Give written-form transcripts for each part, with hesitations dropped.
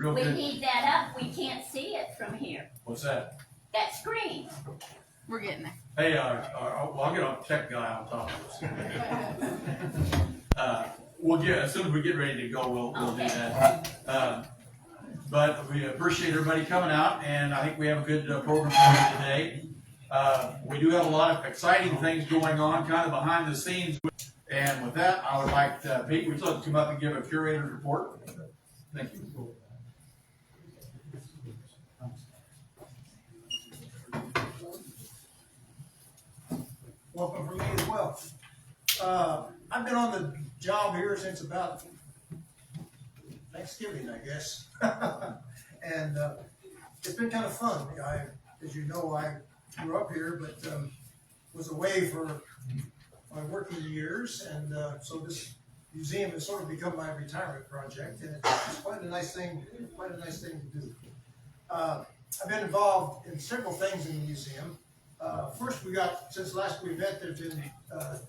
real We good. need that up. We can't see it from here. What's that? That screen. We're getting there. Hey, well, I'll get a tech guy on top of this. We'll get, as soon as we get ready to go, we'll do Okay. that. But we appreciate everybody coming out, and I think we have a good program for you today. We do have a lot of exciting things going on, kind of behind the scenes. And with that, I would like Pete, would you like to come up and give a curator's report? Thank you. Welcome from me as well. I've been on the job here since about Thanksgiving, I guess. And it's been kind of fun. As you know, I grew up here, but was away for my working years. And so this museum has sort of become my retirement project. And it's quite a nice thing to do. I've been involved in several things in the museum. First, since last we met, there's been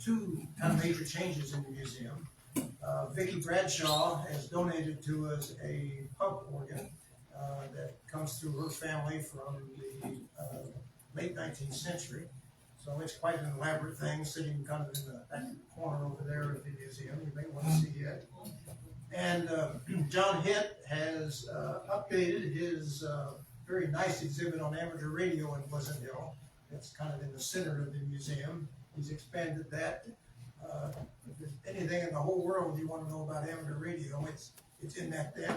two kind of major changes in the museum. Vicki Bradshaw has donated to us a pump organ that comes through her family from the late 19th century. So it's quite an elaborate thing, sitting kind of in the back corner over there of the museum. You may want to see it. And John Hitt has updated his very nice exhibit on amateur radio in Pleasant Hill. It's kind of in the center of the museum. He's expanded that. If there's anything in the whole world you want to know about amateur radio, it's in that damn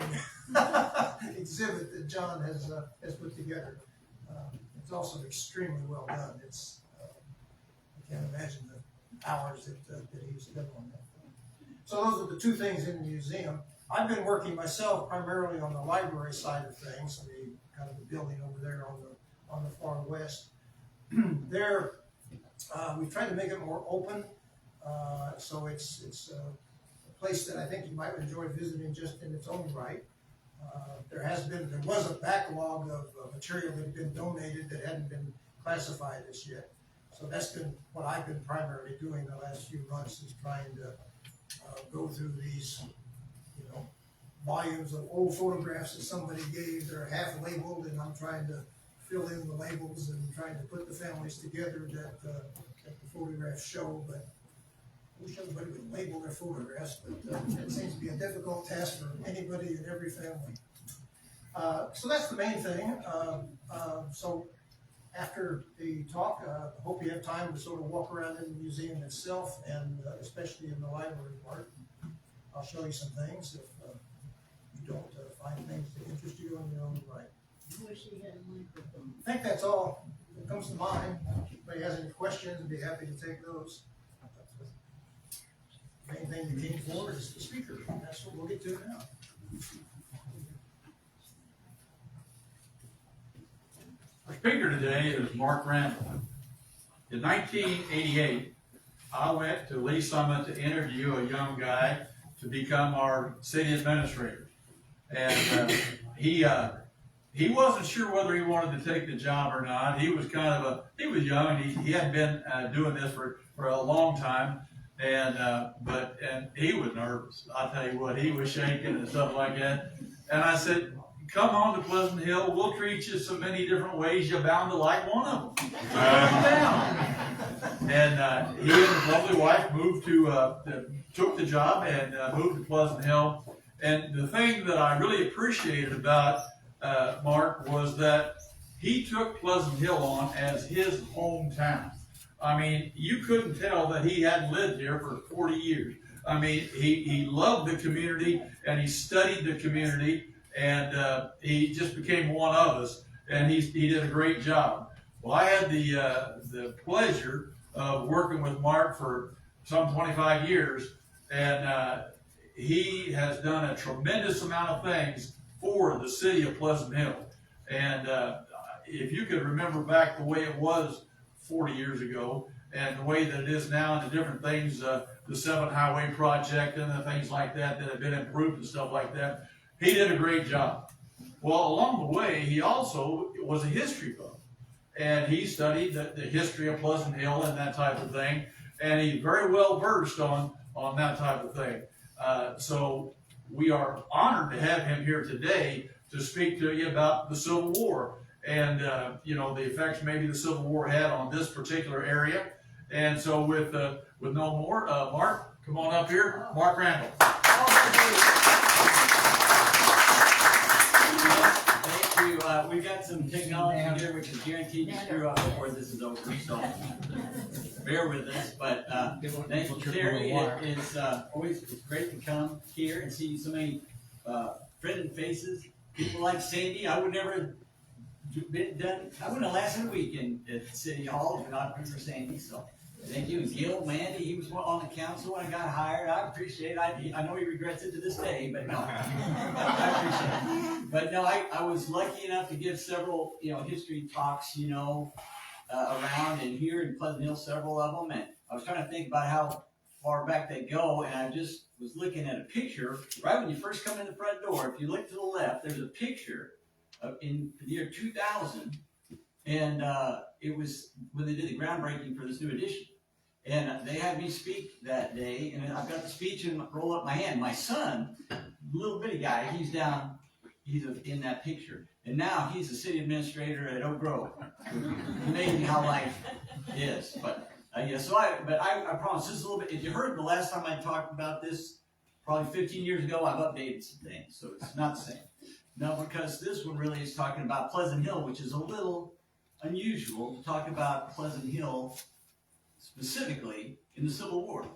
exhibit that John has put together. It's also extremely well done. I can't imagine the hours that he's spent on that. So those are the two things in the museum. I've been working myself primarily on the library side of things, the kind of the building over there on the far west. There, we've tried to make it more open, so it's a place that I think you might enjoy visiting just in its own right. There was a backlog of material that had been donated that hadn't been classified as yet. So that's been what I've been primarily doing the last few months, is trying to go through these, volumes of old photographs that somebody gave. They're half labeled, and I'm trying to fill in the labels and trying to put the families together that the photographs show. But I wish everybody would label their photographs, but it seems to be a difficult task for anybody in every family. So that's the main thing. So after the talk, I hope you have time to sort of walk around in the museum itself, and especially in the library part. I'll show you some things if you don't find things that interest you on your own right. I think that's all that comes to mind. If anybody has any questions, I'd be happy to take those. The main thing you came for is the speaker. That's what we'll get to now. Our speaker today is Mark Randall. In 1988, I went to Lee Summit to interview a young guy to become our city administrator. And he wasn't sure whether he wanted to take the job or not. He was he was young, and he hadn't been doing this for a long time. And he was nervous. I'll tell you what, he was shaking and stuff like that. And I said, come on to Pleasant Hill. We'll treat you so many different ways. You're bound to like one of them. So come down. And he and his lovely wife moved took the job and moved to Pleasant Hill. And the thing that I really appreciated about Mark was that he took Pleasant Hill on as his hometown. I mean, you couldn't tell that he hadn't lived here for 40 years. I mean, he loved the community, and he studied the community, and he just became one of us, and he did a great job. Well, I had the pleasure of working with Mark for some 25 years, and he has done a tremendous amount of things for the city of Pleasant Hill. And if you could remember back the way it was 40 years ago and the way that it is now, and the different things, the 7 Highway Project and the things like that have been improved and stuff like that, he did a great job. Well, along the way, he also was a history buff. And he studied the history of Pleasant Hill and that type of thing. And he's very well versed on that type of thing. So we are honored to have him here today to speak to you about the Civil War and, you know, the effects maybe the Civil War had on this particular area. And so with no more, Mark, come on up here. Mark Randall. Thank you. We've got some technology here which is guaranteed to screw up before this is over, so bear with us. But thank you, Terry. It is always great to come here and see so many friendly faces. People like Sandy. I would never have I wouldn't have lasted a week at City Hall if not for Sandy. So thank you. And Gil, Mandy, he was on the council when I got hired. I appreciate it. I know he regrets it to this day, but no, I appreciate it. But no, I was lucky enough to give several, history talks, around and here in Pleasant Hill, several of them. And I was trying to think about how far back they go, and I just was looking at a picture right when you first come in the front door. If you look to the left, there's a picture in the year 2000, and it was when they did the groundbreaking for this new edition. And they had me speak that day, and I've got the speech and roll up my hand. My son, little bitty guy, he's in that picture. And now he's a city administrator at Oak Grove. Amazing how life is. But I promise this is a little bit, if you heard the last time I talked about this, probably 15 years ago, I've updated some things, so it's not the same. No, because this one really is talking about Pleasant Hill, which is a little unusual to talk about Pleasant Hill specifically in the Civil War.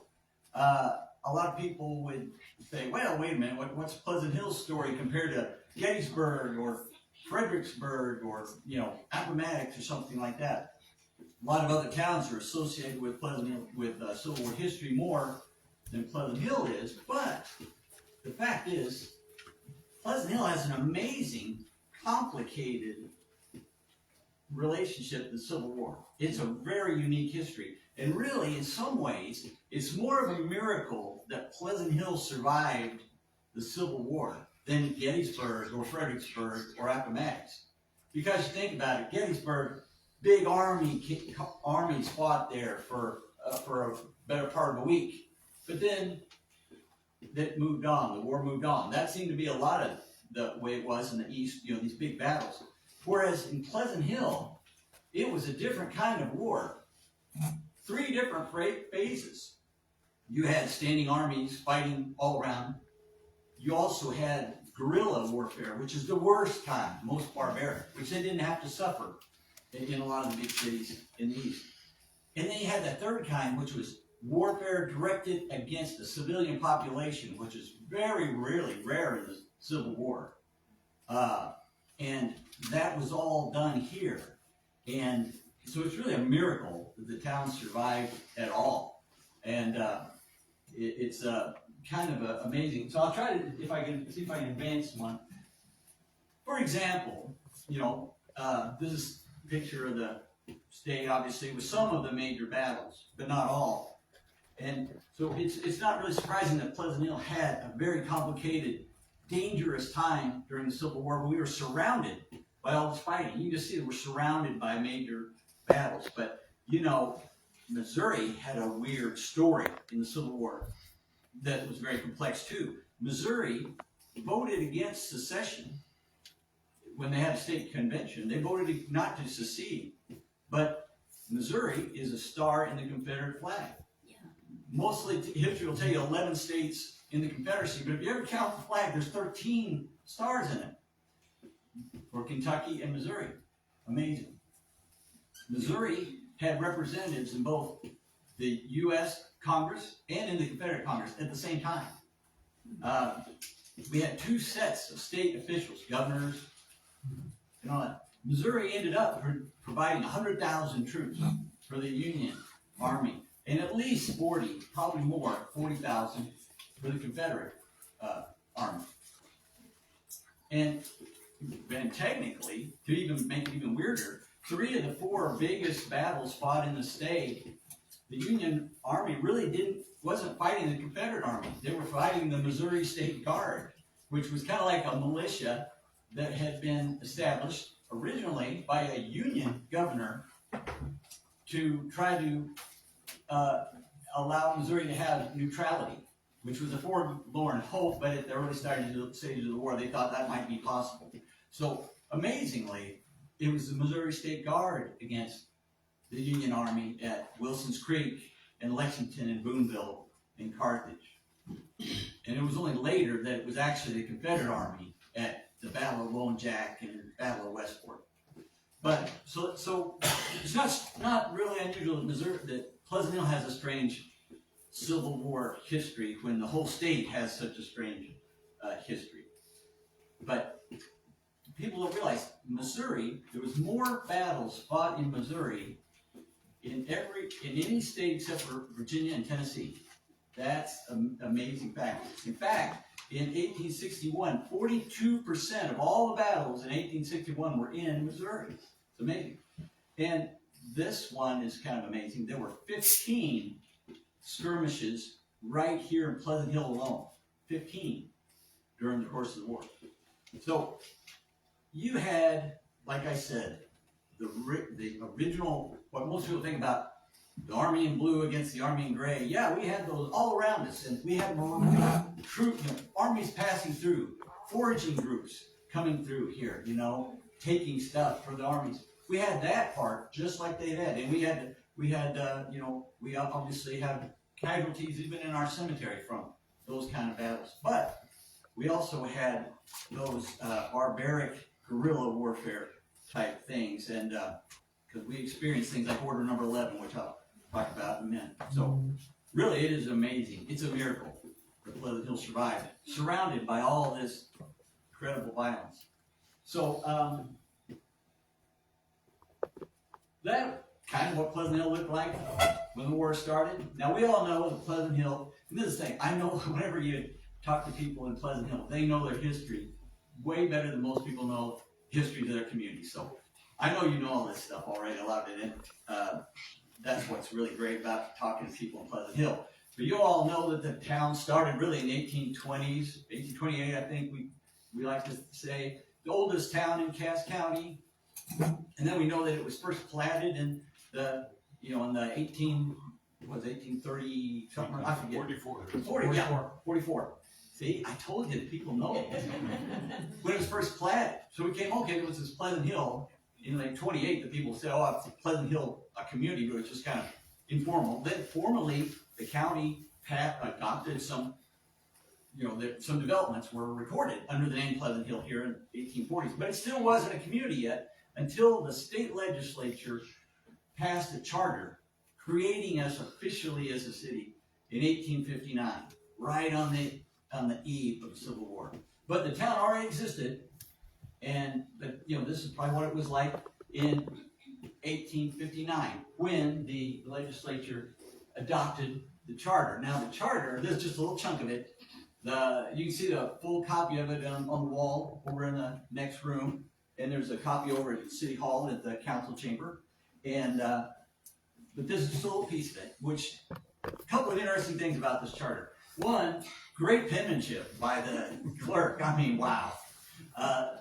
A lot of people would say, well, wait a minute, what's Pleasant Hill's story compared to Gettysburg or Fredericksburg or, Appomattox or something like that? A lot of other towns are associated with Pleasant Hill, with Civil War history more than Pleasant Hill is, but the fact is, Pleasant Hill has an amazing, complicated relationship to the Civil War. It's a very unique history. And really, in some ways, it's more of a miracle that Pleasant Hill survived the Civil War than Gettysburg or Fredericksburg or Appomattox. Because you think about it, Gettysburg, big armies fought there for a better part of a week. But then that moved on, the war moved on. That seemed to be a lot of the way it was in the East, these big battles. Whereas in Pleasant Hill, it was a different kind of war. 3 different phases. You had standing armies fighting all around. You also had guerrilla warfare, which is the worst kind, most barbaric, which they didn't have to suffer in a lot of the big cities in the East. And then you had the third kind, which was warfare directed against the civilian population, which is very rare in the Civil War. And that was all done here. And so it's really a miracle that the town survived at all. And it's kind of amazing. So I'll try to, see if I can advance one. For example, this is a picture of the state, obviously, with some of the major battles, but not all. And so it's not really surprising that Pleasant Hill had a very complicated, dangerous time during the Civil War when we were surrounded by all this fighting. You can just see that we're surrounded by major battles. But, Missouri had a weird story in the Civil War that was very complex too. Missouri voted against secession when they had a state convention. They voted not to secede, but Missouri is a star in the Confederate flag. Yeah. Mostly history will tell you 11 states in the Confederacy, but if you ever count the flag, there's 13 stars in it for Kentucky and Missouri. Amazing. Missouri had representatives in both the U.S. Congress and in the Confederate Congress at the same time. We had 2 sets of state officials, governors, and all that. Missouri ended up providing 100,000 troops for the Union Army, and at least 40,000 for the Confederate Army. And technically, to even make it even weirder, 3 of the 4 biggest battles fought in the state, the Union Army really wasn't fighting the Confederate Army. They were fighting the Missouri State Guard, which was kind of like a militia that had been established originally by a Union governor to try to allow Missouri to have neutrality. which was a forlorn hope, but at the early stages of the war, they thought that might be possible. So amazingly, it was the Missouri State Guard against the Union Army at Wilson's Creek and Lexington and Boonville and Carthage. And it was only later that it was actually the Confederate Army at the Battle of Lone Jack and the Battle of Westport. But so it's not really unusual that Missouri, that Pleasant Hill has a strange Civil War history when the whole state has such a strange history. But people don't realize Missouri, there was more battles fought in Missouri in any state except for Virginia and Tennessee. That's an amazing fact. In fact, in 1861, 42% of all the battles in 1861 were in Missouri. It's amazing. And this one is kind of amazing. There were 15 skirmishes right here in Pleasant Hill alone. 15 during the course of the war. So you had, like I said, the original, what most people think about the Army in blue against the Army in gray. Yeah, we had those all around us, and we had armies passing through, foraging groups coming through here, taking stuff for the armies. We had that part just like they had, and we obviously have casualties even in our cemetery from those kind of battles. But we also had those barbaric guerrilla warfare type things, and because we experienced things like Order Number 11, which I'll talk about in a minute. So really, it is amazing. It's a miracle that Pleasant Hill survived, surrounded by all this incredible violence. So that kind of what Pleasant Hill looked like when the war started. Now we all know that Pleasant Hill, and this is the thing, I know whenever you talk to people in Pleasant Hill, they know their history way better than most people know history of their community. So I know you know all this stuff already, a lot of it, and that's what's really great about talking to people in Pleasant Hill. But you all know that the town started really in the 1820s, 1828, I think we like to say, the oldest town in Cass County. And then we know that it was first platted in the 1830 something, I forget. 44. See, I told you that people know when it was first platted. So we came, okay, it was this Pleasant Hill. In like 28, the people said, oh, it's Pleasant Hill, a community, but it's just kind of informal. Then formally, the county adopted some, some developments were recorded under the name Pleasant Hill here in the 1840s. But it still wasn't a community yet until the state legislature passed a charter creating us officially as a city in 1859, right on the eve of the Civil War. But the town already existed. But this is probably what it was like in 1859 when the legislature adopted the charter. Now the charter, this is just a little chunk of it. You can see the full copy of it on the wall over in the next room, and there's a copy over at City Hall at the council chamber. And but this is just a little piece of it. Which a couple of interesting things about this charter. One, great penmanship by the clerk. I mean, wow.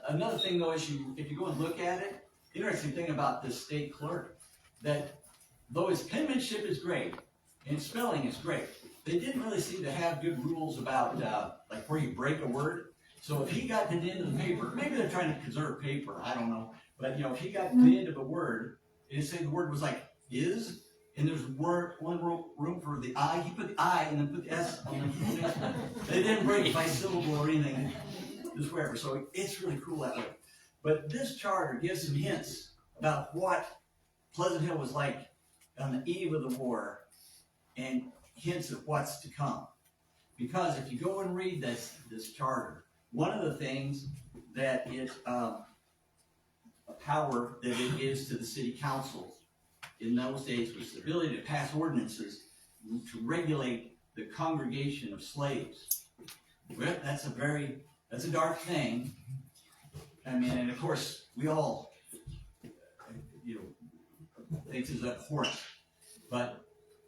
Another thing, though, is if you go and look at it, interesting thing about this state clerk, that though his penmanship is great and spelling is great, they didn't really seem to have good rules about like where you break a word. So if he got to the end of the paper, maybe they're trying to preserve paper, I don't know. But if he got to the end of a word, and say the word was like is, and there's one room for the I, he put the I and then put the S on the next one. They didn't break it by syllable or anything. Just wherever. So it's really cool that way. But this charter gives some hints about what Pleasant Hill was like on the eve of the war and hints of what's to come. Because if you go and read this charter, one of the things that a power that it gives to the city council in those days was the ability to pass ordinances to regulate the congregation of slaves. Well, that's a dark thing. I mean, and of course, we all, think it's abhorrent. But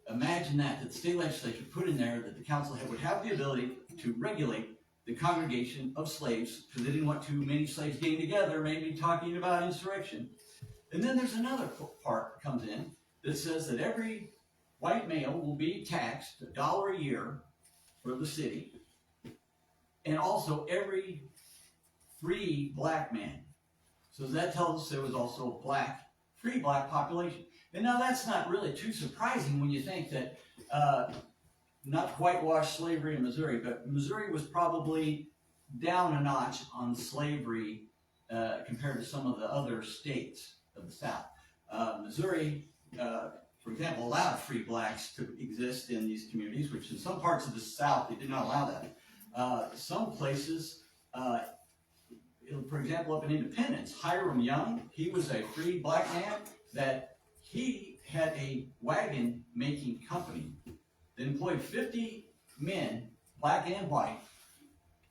imagine that the state legislature put in there that the council would have the ability to regulate the congregation of slaves because they didn't want too many slaves getting together, maybe talking about insurrection. And then there's another part that comes in that says that every white male will be taxed $1 a year for the city, and also every free black man. So that tells us there was also a free black population. And now that's not really too surprising when you think that not whitewashed slavery in Missouri, but Missouri was probably down a notch on slavery compared to some of the other states of the South. Missouri, for example, allowed free blacks to exist in these communities, which in some parts of the South, they did not allow that. Some places, for example, up in Independence, Hiram Young, he was a free black man that he had a wagon making company that employed 50 men, black and white,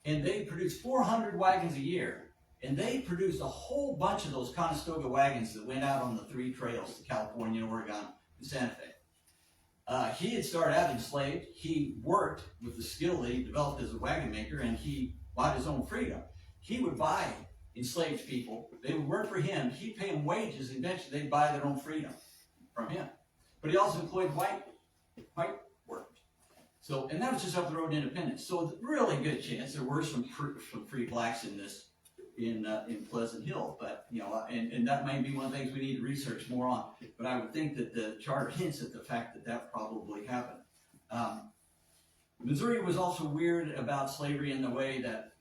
and they produced 400 wagons a year. And they produced a whole bunch of those Conestoga wagons that went out on the 3 trails to California, Oregon, and Santa Fe. He had started out enslaved. He worked with the skill that he developed as a wagon maker, and he bought his own freedom. He would buy enslaved people. They would work for him. He'd pay them wages, and eventually they'd buy their own freedom from him. But he also employed white workers. So, and that was just up the road in Independence. So, a really good chance there were some free blacks in this. In Pleasant Hill, but and that may be one of the things we need to research more on. But I would think that the charter hints at the fact that that probably happened. Missouri was also weird about slavery in the way that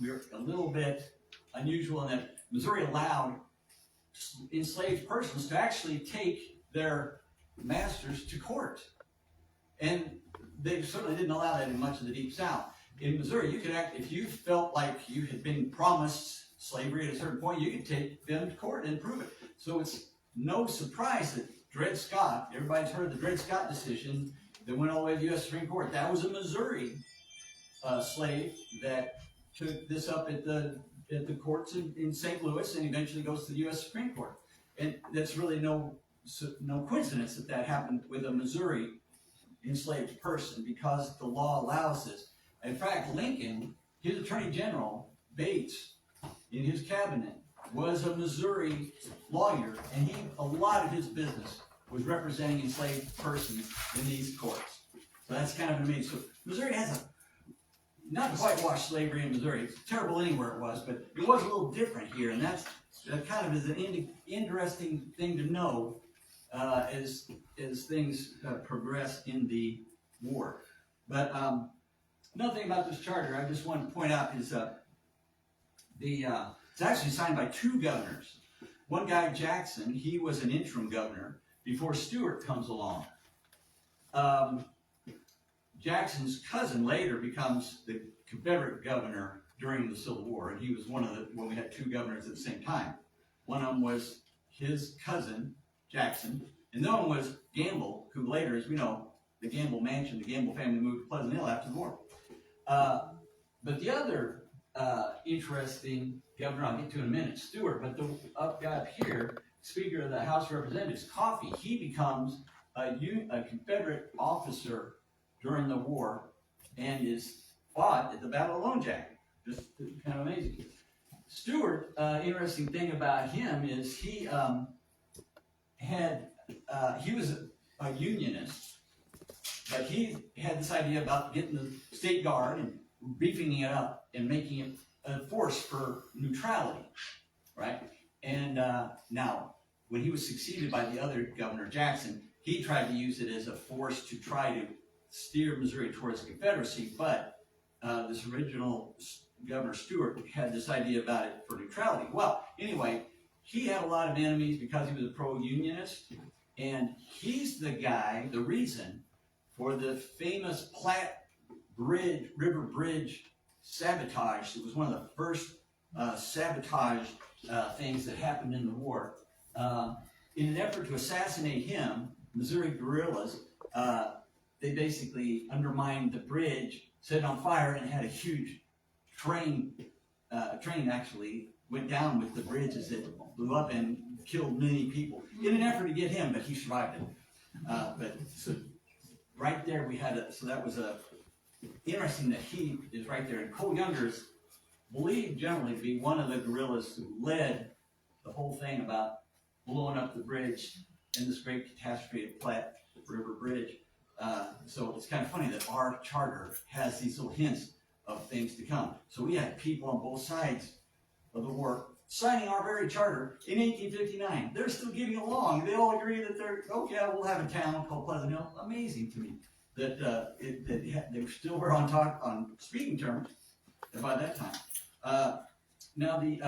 we're a little bit unusual in that Missouri allowed enslaved persons to actually take their masters to court, and they certainly didn't allow that in much of the Deep South. In Missouri, you could act, if you felt like you had been promised slavery at a certain point, you could take them to court and prove it. So it's no surprise that Dred Scott, everybody's heard the Dred Scott decision that went all the way to the U.S. Supreme Court. That was a Missouri slave that took this up at the courts in St. Louis and eventually goes to the U.S. Supreme Court. And that's really no coincidence that that happened with a Missouri enslaved person, because the law allows this. In fact, Lincoln, his Attorney General, Bates, in his cabinet, was a Missouri lawyer, and a lot of his business was representing enslaved persons in these courts. So that's kind of amazing. So Missouri has not whitewashed slavery in Missouri. It's terrible anywhere it was, but it was a little different here, and that kind of is an interesting thing to know as things progress in the war. But another thing about this charter I just want to point out is it's actually signed by 2 governors. One guy, Jackson, he was an interim governor before Stewart comes along. Jackson's cousin later becomes the Confederate governor during the Civil War, and he was when we had 2 governors at the same time. One of them was his cousin, Jackson, and the other one was Gamble, who later, as we know, the Gamble mansion, the Gamble family moved to Pleasant Hill after the war. But the other interesting governor, I'll get to in a minute, Stewart, but the guy up here, Speaker of the House of Representatives, Coffee, he becomes a Confederate officer during the war and is fought at the Battle of Lone Jack. Just kind of amazing. Stewart, interesting thing about him is he was a unionist, but he had this idea about getting the state guard and beefing it up and making it a force for neutrality, right? And now, when he was succeeded by the other governor, Jackson, he tried to use it as a force to try to steer Missouri towards the Confederacy, but this original Governor Stewart had this idea about it for neutrality. Well, anyway, he had a lot of enemies because he was a pro-unionist, and he's the guy, the reason for the famous Platte River Bridge sabotage. It was one of the first sabotage things that happened in the war. In an effort to assassinate him, Missouri guerrillas, they basically undermined the bridge, set it on fire, and had a huge train. Train actually went down with the bridge as it blew up and killed many people in an effort to get him, but he survived it. But so right there we had so that was interesting that he is right there. And Cole Younger is believed generally to be one of the guerrillas who led the whole thing about blowing up the bridge in this great catastrophe at Platte River Bridge. So it's kind of funny that our charter has these little hints of things to come. So we had people on both sides of the war signing our very charter in 1859. They're still getting along. They all agree that oh yeah, we'll have a town called Pleasant Hill. Amazing to me that they still were on speaking terms by that time. Now the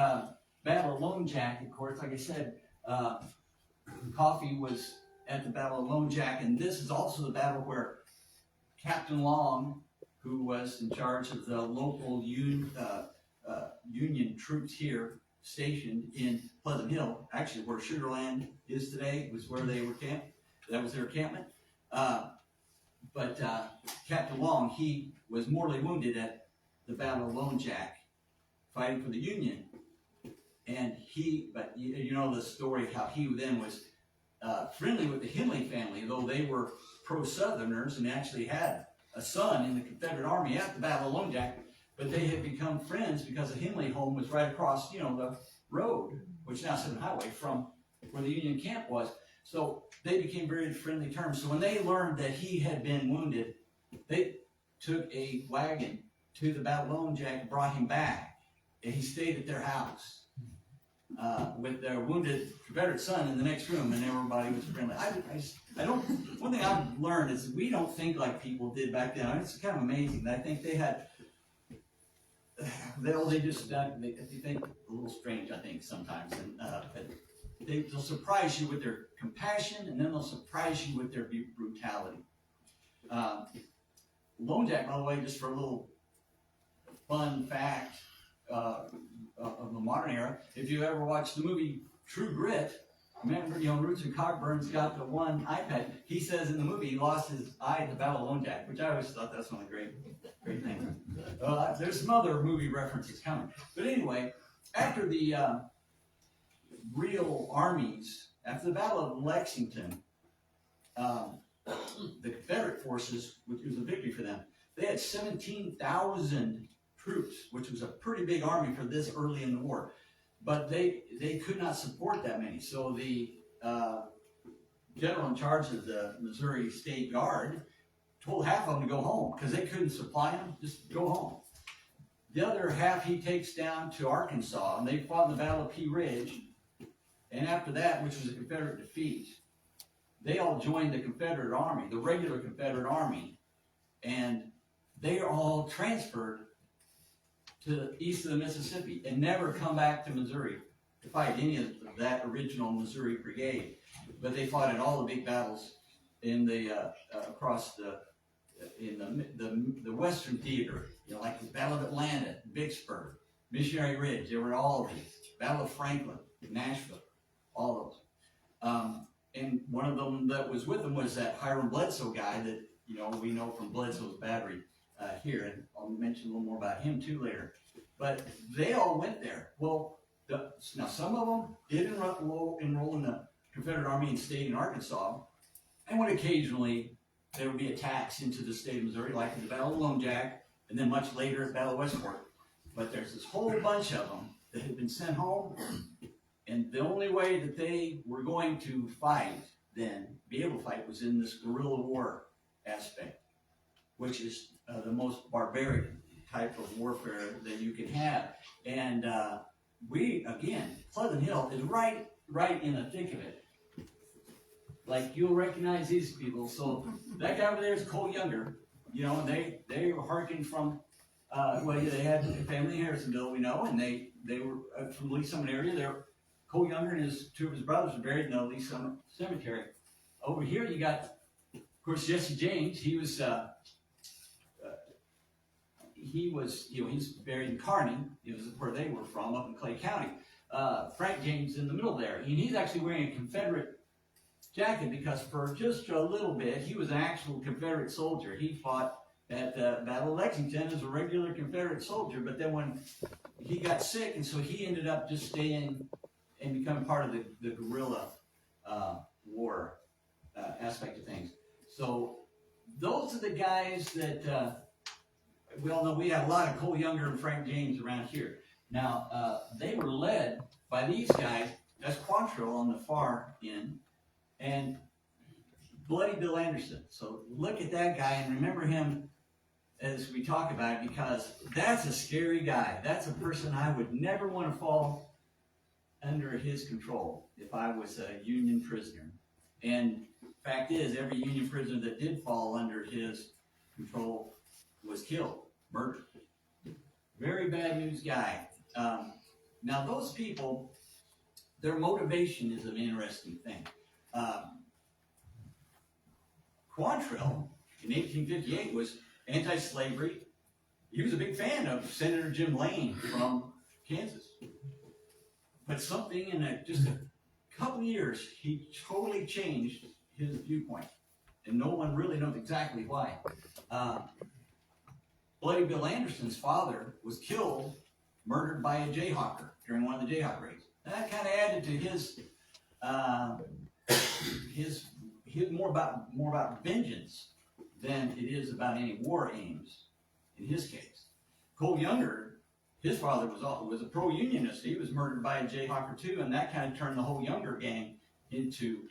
Battle of Lone Jack, of course, like I said, Coffee was at the Battle of Lone Jack, and this is also the battle where Captain Long, who was in charge of the local Union troops here stationed in Pleasant Hill, actually where Sugar Land is today, was where they were camped. That was their encampment. But Captain Long, he was mortally wounded at the Battle of Lone Jack, fighting for the Union. And but you know the story how he then was friendly with the Henley family, though they were pro-Southerners and actually had a son in the Confederate Army at the Battle of Lone Jack, but they had become friends because the Henley home was right across, the road, which now is a highway from where the Union camp was. So they became very friendly terms. So when they learned that he had been wounded, they took a wagon to the Battle of Lone Jack and brought him back, and he stayed at their house. With their wounded Confederate son in the next room, and everybody was friendly. I don't. One thing I've learned is we don't think like people did back then. It's kind of amazing. I think they had. They just they think a little strange. I think sometimes, and they'll surprise you with their compassion, and then they'll surprise you with their brutality. Lone Jack, by the way, just for a little fun fact. Of the modern era. If you ever watched the movie True Grit, remember, Roots and Cockburn's got the one iPad. He says in the movie he lost his eye at the Battle of Lone Jack, which I always thought that's one of the great things. There's some other movie references coming. But anyway, after the real armies, after the Battle of Lexington, the Confederate forces, which was a victory for them, they had 17,000 troops, which was a pretty big army for this early in the war. But they could not support that many. So the general in charge of the Missouri State Guard told half of them to go home because they couldn't supply them, just go home. The other half he takes down to Arkansas, and they fought in the Battle of Pea Ridge. And after that, which was a Confederate defeat, they all joined the Confederate Army, the regular Confederate Army, and they are all transferred to east of the Mississippi and never come back to Missouri to fight any of that original Missouri Brigade. But they fought in all the big battles in the across the Western Theater, like the Battle of Atlanta, Vicksburg, Missionary Ridge. There were all of these. Battle of Franklin, Nashville, all those. And one of them that was with them was that Hiram Bledsoe guy that we know from Bledsoe's Battery. Here, and I'll mention a little more about him too later. But they all went there. Well, now some of them did enroll in the Confederate Army and stayed in Arkansas, and when occasionally there would be attacks into the state of Missouri, like at the Battle of Lone Jack, and then much later at the Battle of Westport. But there's this whole bunch of them that had been sent home, and the only way that they were going to fight then, be able to fight, was in this guerrilla war aspect, which is the most barbaric type of warfare that you can have. And Pleasant Hill is right in the thick of it. Like, you'll recognize these people. So that guy over there is Cole Younger. And they were harking from, they had a family in Harrisonville, we know, and they were from Lee Summit area. Cole Younger and two of his brothers were buried in the Lee Summit Cemetery. Over here you got, of course, Jesse James. He's buried in Kearney. It was where they were from, up in Clay County. Frank James in the middle there. And he's actually wearing a Confederate jacket because for just a little bit, he was an actual Confederate soldier. He fought at the Battle of Lexington as a regular Confederate soldier, but then when he got sick, and so he ended up just staying and becoming part of the guerrilla war aspect of things. So those are the guys that we all know. We have a lot of Cole Younger and Frank James around here. Now, they were led by these guys. That's Quantrill on the far end. And Bloody Bill Anderson. So look at that guy and remember him as we talk about it, because that's a scary guy. That's a person I would never want to fall under his control if I was a Union prisoner. And fact is, every Union prisoner that did fall under his control was killed, murdered. Very bad news guy. Now those people, their motivation is an interesting thing. Quantrill in 1858 was anti-slavery. He was a big fan of Senator Jim Lane from Kansas. But something in just a couple of years, he totally changed his viewpoint. And no one really knows exactly why. Bloody Bill Anderson's father was killed, murdered by a Jayhawker during one of the Jayhawk raids. And that kind of added to his more about vengeance than it is about any war aims in his case. Cole Younger, his father was a pro-unionist. He was murdered by a Jayhawker too, and that kind of turned the whole Younger gang into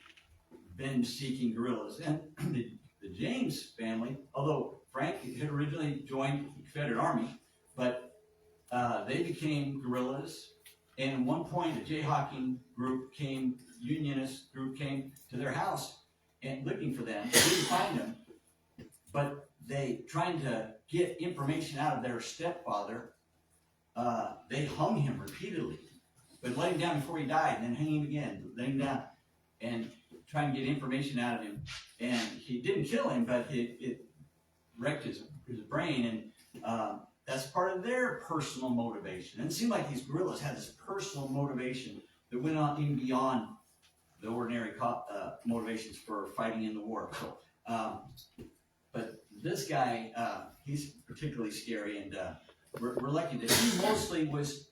revenge-seeking guerrillas. And the James family, although Frank had originally joined the Confederate Army, but they became guerrillas. And at one point, a Jayhawking Unionist group came to their house and looking for them. They didn't find them, but they trying to get information out of their stepfather. They hung him repeatedly, but let him down before he died, and then hang him again, let him down, and try and get information out of him. And he didn't kill him, but it wrecked his brain, and that's part of their personal motivation. And it seemed like these guerrillas had this personal motivation that went on even beyond the ordinary motivations for fighting in the war. So, but this guy, he's particularly scary, and we're lucky that he mostly was,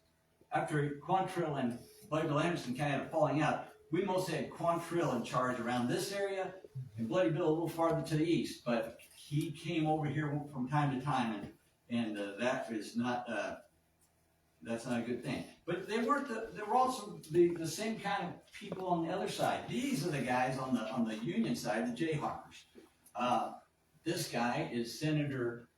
after Quantrill and Bloody Bill Anderson kind of had a falling out, we mostly had Quantrill in charge around this area, and Bloody Bill a little farther to the east, but he came over here from time to time, and that is not, that's not a good thing. But they were also the same kind of people on the other side. These are the guys on the Union side, the Jayhawkers. This guy is Senator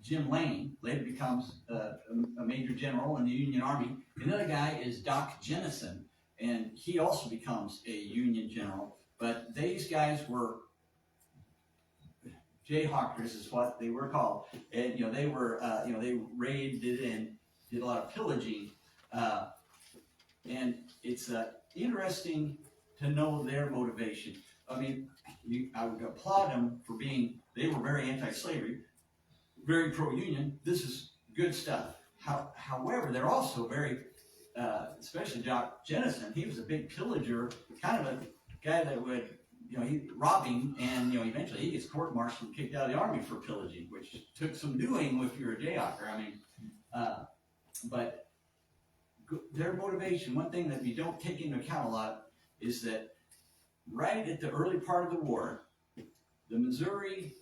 Jim Lane, later becomes a major general in the Union Army. Another guy is Doc Jennison, and he also becomes a Union general. But these guys were Jayhawkers, is what they were called, and they were they raided and did a lot of pillaging, and it's interesting to know their motivation. I mean, I would applaud them for they were very anti-slavery, very pro-union. This is good stuff. However, they're also very, especially Doc Jennison, he was a big pillager, kind of a guy that would, he robbing, and eventually he gets court-martialed and kicked out of the army for pillaging, which took some doing if you're a Jayhawker. I mean, but their motivation, one thing that we don't take into account a lot, is that right at the early part of the war, the Missouri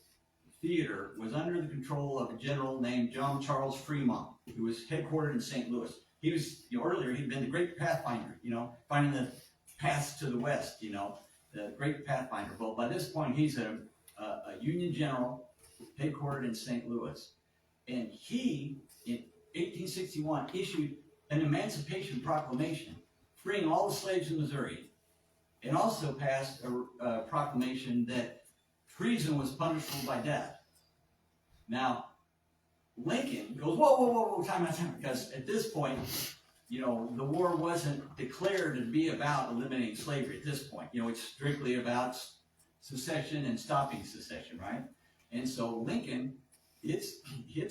theater was under the control of a general named John Charles Fremont, who was headquartered in St. Louis. He was, earlier he'd been the great pathfinder, finding the paths to the west, the great pathfinder. But by this point, he's a Union general headquartered in St. Louis. And he, in 1861, issued an Emancipation Proclamation, freeing all the slaves in Missouri, and also passed a proclamation that treason was punishable by death. Now, Lincoln goes, whoa, time out, because at this point, the war wasn't declared to be about eliminating slavery at this point. It's strictly about secession and stopping secession, right? And so Lincoln, it's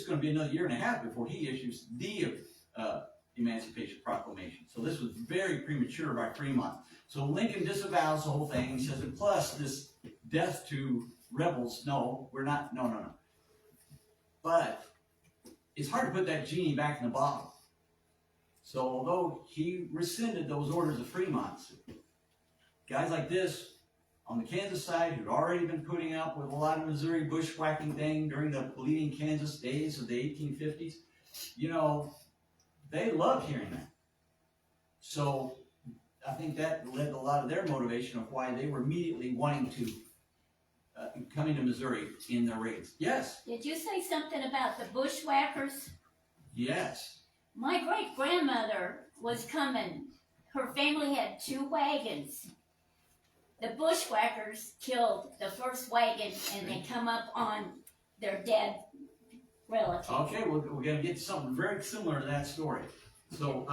going to be another year and a half before he issues the Emancipation Proclamation. So this was very premature by Fremont. So Lincoln disavows the whole thing. He says, and plus this death to rebels, no. But it's hard to put that genie back in the bottle. So although he rescinded those orders of Fremont's, guys like this on the Kansas side who'd already been putting up with a lot of Missouri bushwhacking thing during the bleeding Kansas days of the 1850s, they loved hearing that. So I think that led to a lot of their motivation of why they were immediately wanting to coming to Missouri in their raids. Yes, Did you say something about the bushwhackers? yes. My great grandmother was coming. Her family had 2 wagons. The bushwhackers killed the first wagon and they come up on their dead relative. Okay, we're gonna get something very similar to that story. So,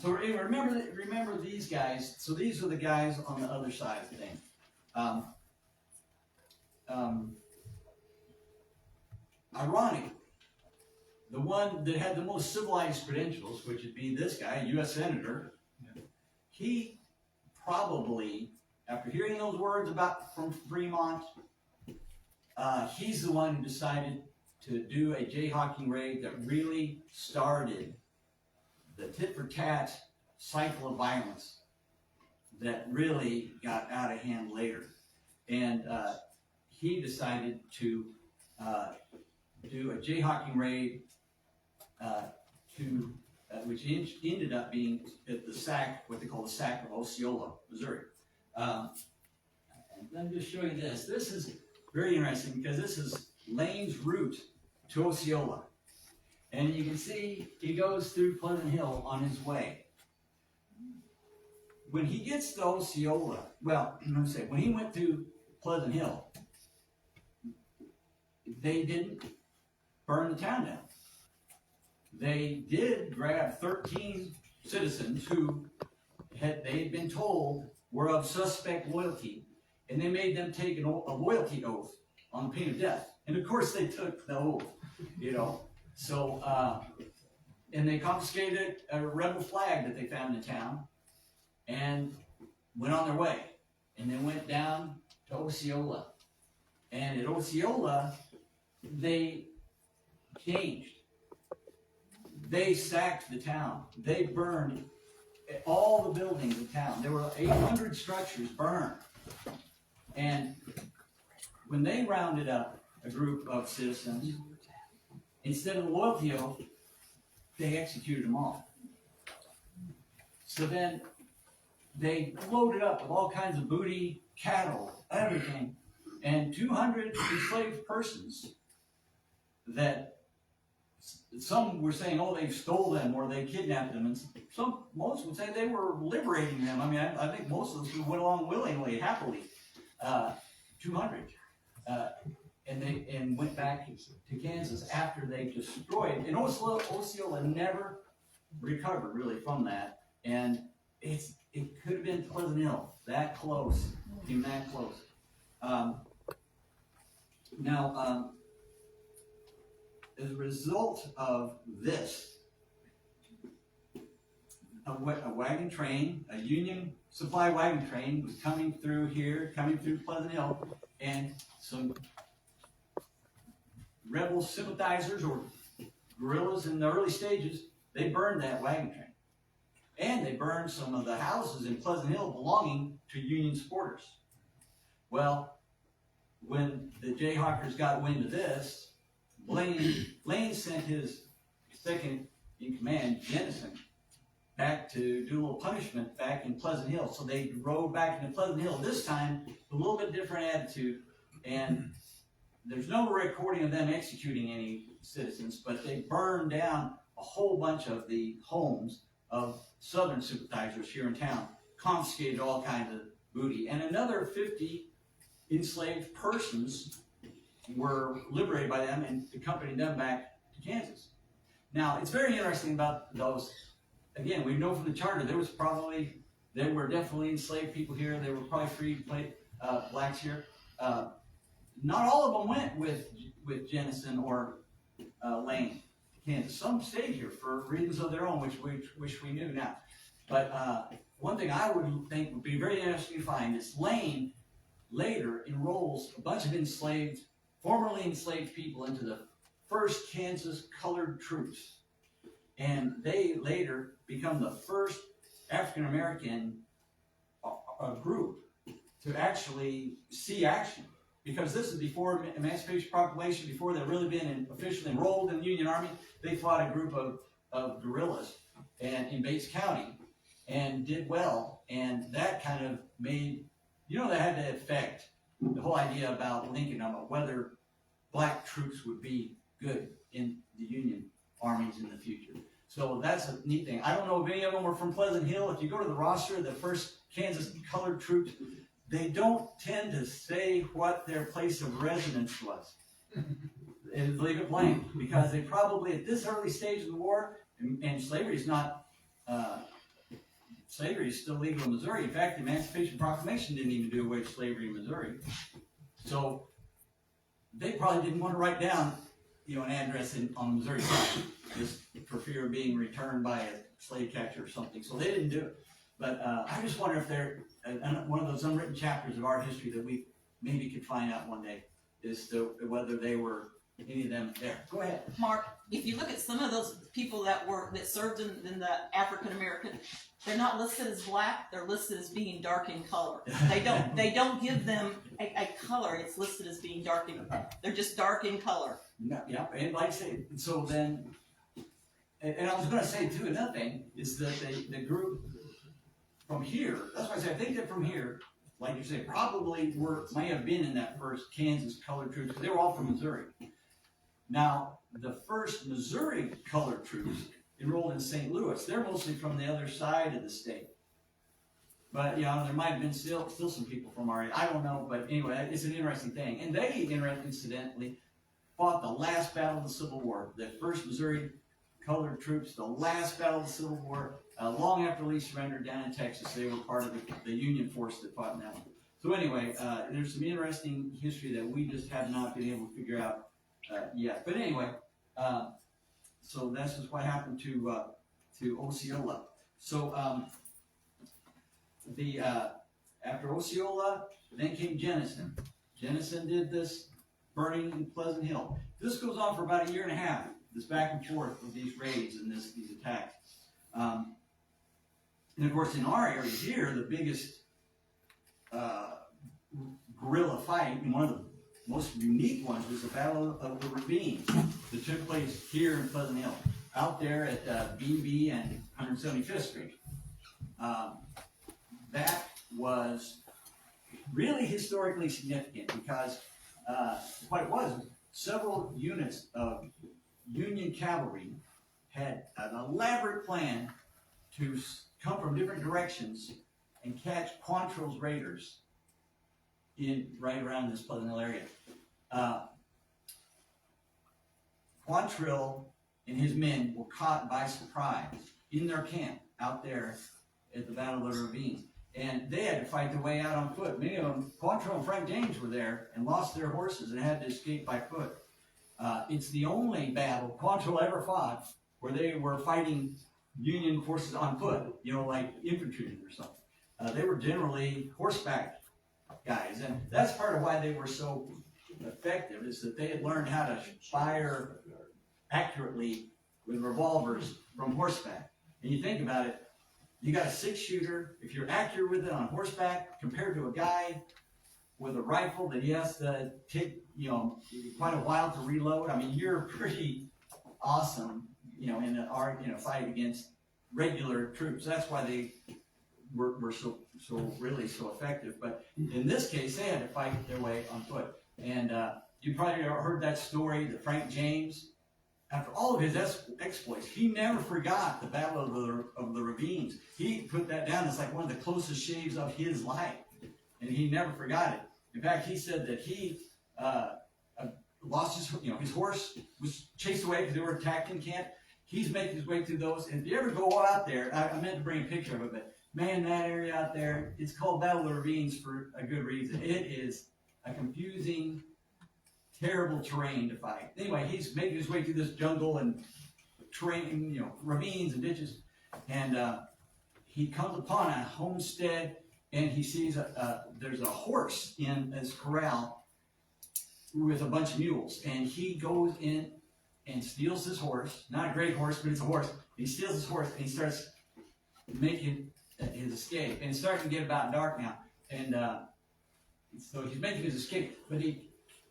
so remember these guys. So these are the guys on the other side of the thing. Ironically, the one that had the most civilized credentials, which would be this guy, U.S. Senator, he probably, after hearing those words from Fremont, he's the one who decided to do a jayhawking raid that really started the tit-for-tat cycle of violence that really got out of hand later. And he decided to do a jayhawking raid which ended up being at the sack, what they call the sack of Osceola, Missouri. And let me just show you this. This is very interesting because this is Lane's route to Osceola. And you can see he goes through Pleasant Hill on his way. When he gets to Osceola, well, let me say, when he went through Pleasant Hill, they didn't burn the town down. They did grab 13 citizens who they'd been told were of suspect loyalty, and they made them take a loyalty oath on pain of death. And of course they took the oath, you know. So, and they confiscated a rebel flag that they found in town and went on their way. And they went down to Osceola. And at Osceola, they changed. They sacked the town. They burned all the buildings of town. There were 800 structures burned. And when they rounded up a group of citizens, instead of a loyalty oath, they executed them all. So then they loaded up with all kinds of booty, cattle, everything, and 200 enslaved persons that some were saying, oh, they stole them or they kidnapped them, and most would say they were liberating them. I mean, I think most of those people went along willingly, happily. 200. And went back to Kansas after they destroyed. And Osceola never recovered really from that. And it could have been Pleasant Hill, that close, came that close. Now, as a result of this, a wagon train, a Union supply wagon train was coming through here, coming through Pleasant Hill, and some rebel sympathizers or guerrillas in the early stages, they burned that wagon train. And they burned some of the houses in Pleasant Hill belonging to Union supporters. Well, when the Jayhawkers got wind of this, Lane sent his second in command, Jennison, back to do a little punishment back in Pleasant Hill. So they rode back into Pleasant Hill, this time with a little bit different attitude. And there's no recording of them executing any citizens, but they burned down a whole bunch of the homes of Southern sympathizers here in town, confiscated all kinds of booty, and another 50 enslaved persons were liberated by them and accompanied them back to Kansas. Now, it's very interesting about those. Again, we know from the charter there were definitely enslaved people here. There were probably freed blacks here. Not all of them went with Jennison or Lane to Kansas. Some stayed here for reasons of their own, which we knew now. But one thing I would think would be very interesting to find is Lane later enrolls a bunch of formerly enslaved people into the 1st Kansas Colored Troops. And they later become the first African American group to actually see action. Because this is before Emancipation Proclamation, before they've really been officially enrolled in the Union Army. They fought a group of guerrillas in Bates County and did well. And that kind of made, that had the effect the whole idea about Lincoln, about whether black troops would be good in the Union armies in the future. So that's a neat thing. I don't know if any of them were from Pleasant Hill. If you go to the roster of the first Kansas colored troops, they don't tend to say what their place of residence was. And leave it blank, because they probably, at this early stage of the war, and slavery is not, slavery is still legal in Missouri. In fact, the Emancipation Proclamation didn't even do away with slavery in Missouri. So they probably didn't want to write down, an address on the Missouri side, just for fear of being returned by a slave catcher or something. So they didn't do it. But I just wonder if they're one of those unwritten chapters of our history that we maybe could find out one day, is whether they were any of them there. Go ahead. Mark, if you look at some of those people that served in the African American, they're not listed as black, they're listed as being dark in color. They don't give them a color, it's listed as being dark in color. They're just dark in color. Yeah, and like I say, so then, and I was going to say too, another thing is that the group from here, that's why I say I think that from here, like you say, probably may have been in that first Kansas colored troops, because they were all from Missouri. Now, the first Missouri colored troops enrolled in St. Louis. They're mostly from the other side of the state. But, there might have been still some people from our area. I don't know, but anyway, it's an interesting thing. And they, incidentally, fought the last battle of the Civil War. The first Missouri colored troops, the last battle of the Civil War, long after Lee surrendered down in Texas. They were part of the Union force that fought in that one. So anyway, there's some interesting history that we just have not been able to figure out yet. But anyway, so that's just what happened to Osceola. So after Osceola, then came Jennison. Jennison did this burning in Pleasant Hill. This goes on for about a year and a half. This back and forth with these raids and these attacks. And of course, in our area here, the biggest guerrilla fight, and one of the most unique ones, was the Battle of the Ravines that took place here in Pleasant Hill, out there at BB and 175th Street. That was really historically significant because what it was, several units of Union cavalry had an elaborate plan to come from different directions and catch Quantrill's raiders right around this Pleasant Hill area. Quantrill and his men were caught by surprise in their camp out there at the Battle of the Ravines. And they had to fight their way out on foot. Many of them, Quantrill and Frank James, were there and lost their horses and had to escape by foot. It's the only battle Quantrill ever fought where they were fighting Union forces on foot, like infantry or something. They were generally horseback guys, and that's part of why they were so effective, is that they had learned how to fire accurately with revolvers from horseback. And you think about it, you got a 6-shooter, if you're accurate with it on horseback, compared to a guy with a rifle that he has to take, quite a while to reload. I mean, you're pretty awesome, in a fight against regular troops. That's why they were so effective. But in this case, they had to fight their way on foot. And you probably heard that story that Frank James, after all of his exploits, he never forgot the Battle of the Ravines. He put that down as like one of the closest shaves of his life, and he never forgot it. In fact, he said that he lost his horse was chased away because they were attacked in camp. He's making his way through those, and if you ever go out there, I meant to bring a picture of it, but man, that area out there, it's called Battle of the Ravines for a good reason. It is a confusing, terrible terrain to fight. Anyway, he's making his way through this jungle and terrain, ravines and ditches, and he comes upon a homestead, and he sees there's a horse in his corral with a bunch of mules, and he goes in and steals this horse. Not a great horse, but it's a horse. He steals his horse, and he starts making his escape, and it's starting to get about dark now, and so he's making his escape, but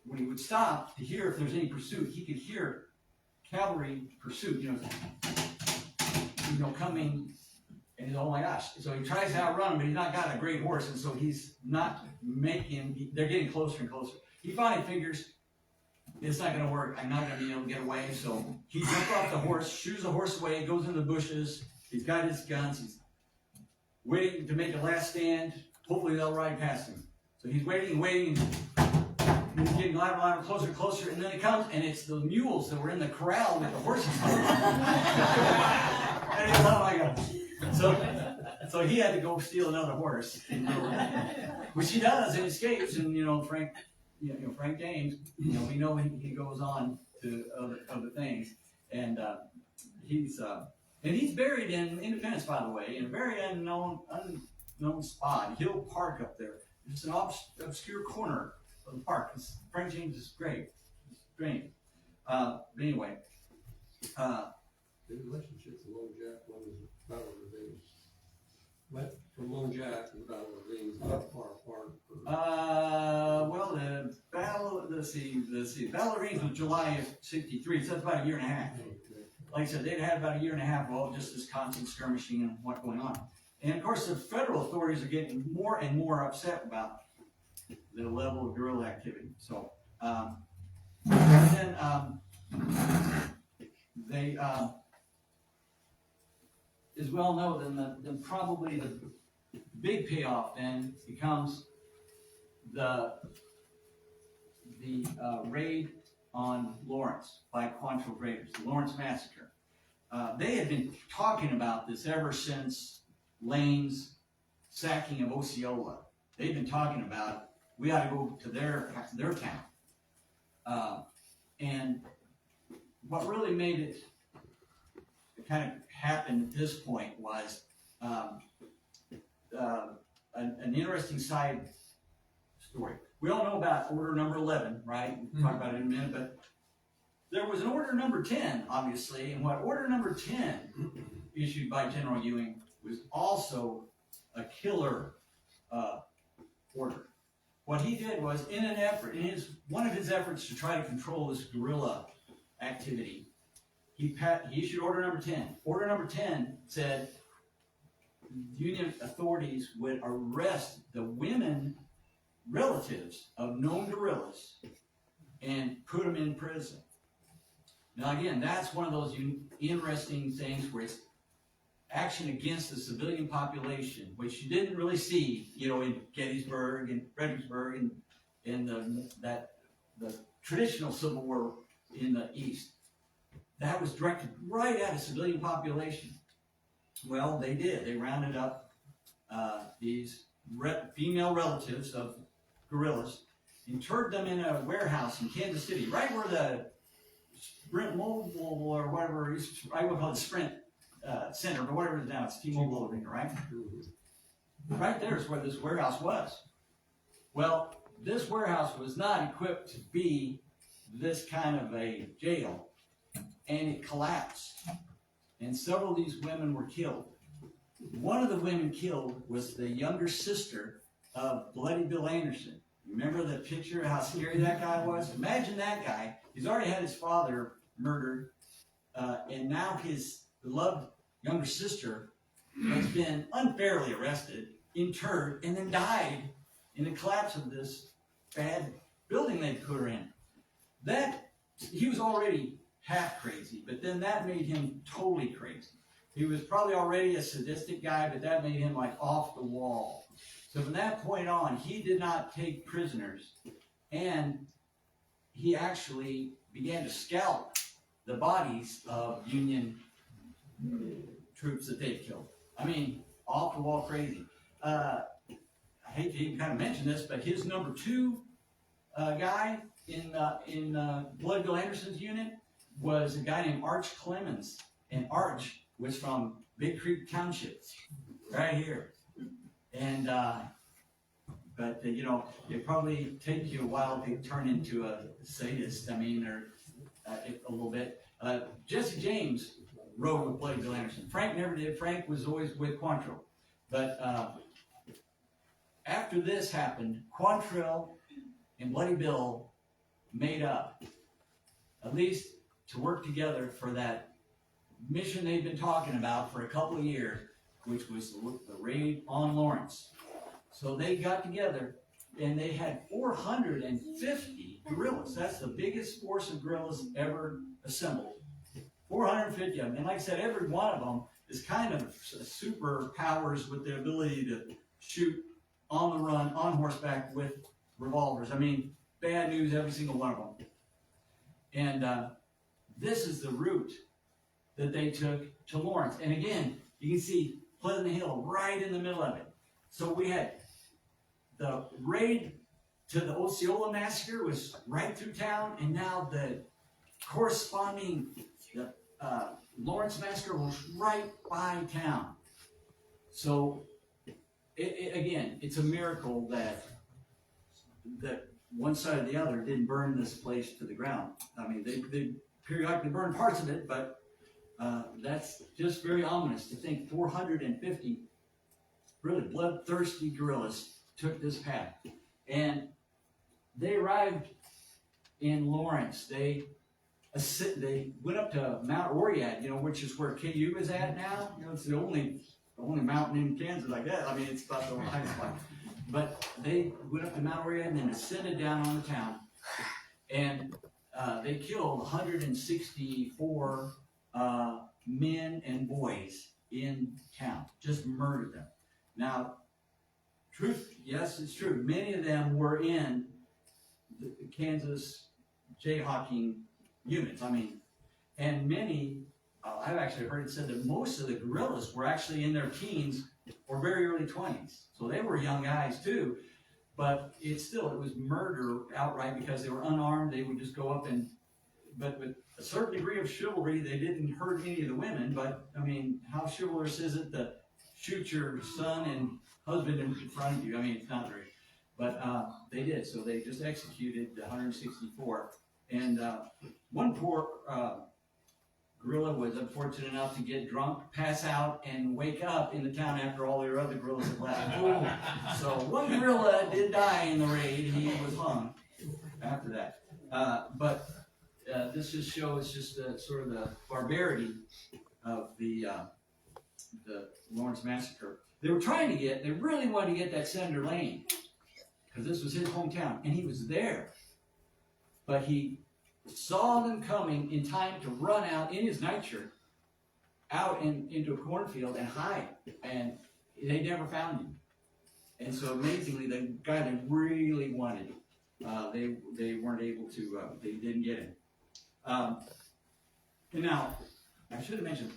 when he would stop to hear if there's any pursuit, he could hear cavalry pursuit, coming, And he's, oh my gosh. So he tries to outrun him, but he's not got a great horse, and so he's not they're getting closer and closer. He finally figures, it's not gonna work, I'm not gonna be able to get away, so he jumps off the horse, shoos the horse away, goes in the bushes, he's got his guns, he's waiting to make a last stand, hopefully they'll ride past him. So he's waiting, and he's getting louder, closer and closer, and then it comes, and it's the mules that were in the corral with the horses. And he's, oh my God. So he had to go steal another horse, which he does and escapes. And Frank James, we know he goes on to other things, and he's buried in Independence, by the way, in a very unknown spot, Hill Park up there. It's an obscure corner of the park. Frank James is great. It's great. But anyway. The relationship from Lone Jack, one was Battle of Ravines. What? From Lone Jack and Battle of Ravines, not far apart. Well, the battle, let's see, Battle of Ravines was July of '63, so that's about a year and a half. Okay. Like I said, they'd had about a year and a half of all just this constant skirmishing and what's going on. And of course, the federal authorities are getting more and more upset about the level of guerrilla activity. So, they is well known, then probably the big payoff then becomes the raid on Lawrence by Quantrill Raiders, the Lawrence Massacre. They had been talking about this ever since Lane's sacking of Osceola. They've been talking about, we ought to go to their town. And what really made it kind of happen at this point was an interesting side story. We all know about Order Number 11, right? We'll talk about it in a minute, but there was an Order Number 10, obviously, and what Order Number 10 issued by General Ewing was also a killer order. What he did was, in an effort, one of his efforts to try to control this guerrilla activity, he issued Order Number 10. Order Number 10 said Union authorities would arrest the women relatives of known guerrillas and put them in prison. Now again, that's one of those interesting things where it's action against the civilian population, which you didn't really see, in Gettysburg and Fredericksburg and in the traditional Civil War in the East. That was directed right at a civilian population. Well, they did. They rounded up these female relatives of guerrillas, interred them in a warehouse in Kansas City, right where the Sprint Mobile or whatever, I would call it Sprint Center, but whatever it is now, it's T-Mobile Arena, right? Right there is where this warehouse was. Well, this warehouse was not equipped to be this kind of a jail, and it collapsed. And several of these women were killed. One of the women killed was the younger sister of Bloody Bill Anderson. Remember the picture of how scary that guy was? Imagine that guy. He's already had his father murdered, and now his beloved younger sister has been unfairly arrested, interred, and then died in the collapse of this bad building they put her in. He was already half crazy, but then that made him totally crazy. He was probably already a sadistic guy, but that made him like off the wall. So from that point on, he did not take prisoners, and he actually began to scalp the bodies of Union troops that they'd killed. I mean, off the wall crazy. I hate to even kind of mention this, but his number 2 guy in Bloody Bill Anderson's unit was a guy named Arch Clemens, and Arch was from Big Creek Township, right here. And but it probably takes you a while to turn into a sadist. I mean, or a little bit. Jesse James rode with Bloody Bill Anderson. Frank never did. Frank was always with Quantrill. But after this happened, Quantrill and Bloody Bill made up, at least to work together for that mission they've been talking about for a couple of years which was the raid on Lawrence. So they got together and they had 450 guerrillas. That's the biggest force of guerrillas ever assembled. 450 of them. And like I said, every one of them is kind of superpowers with the ability to shoot on the run, on horseback with revolvers. I mean, bad news, every single one of them. And this is the route that they took to Lawrence. And again, you can see Pleasant Hill right in the middle of it. So we had the raid to the Osceola massacre was right through town, and now the corresponding Lawrence massacre was right by town. So again, it's a miracle that one side or the other didn't burn this place to the ground. I mean, they periodically burned parts of it, but that's just very ominous to think 450 really bloodthirsty guerrillas took this path. And they arrived in Lawrence. They went up to Mount Oriad, which is where KU is at now. It's the only mountain in Kansas like that. I mean, it's about the highest point. But they went up to Mount Oriad and then ascended down on the town. And they killed 164 men and boys in town. Just murdered them. Now, truth, yes, it's true. Many of them were in the Kansas jayhawking units. I mean, and many, I've actually heard it said that most of the guerrillas were actually in their teens or very early 20s. So they were young guys too. But it was murder outright because they were unarmed. They would just go up but with a certain degree of chivalry, they didn't hurt any of the women. But I mean, how chivalrous is it to shoot your son and husband in front of you? I mean, it's not very. But they did. So they just executed 164. And one poor guerrilla was unfortunate enough to get drunk, pass out, and wake up in the town after all their other guerrillas had left. So one guerrilla did die in the raid. He was hung after that. But this just shows just sort of the barbarity of the Lawrence massacre. They really wanted to get that Senator Lane, because this was his hometown, and he was there. But he saw them coming in time to run out in his nightshirt out into a cornfield and hide, and they never found him. And so amazingly, the guy they really wanted, they weren't able to, they didn't get him. And now, I should have mentioned,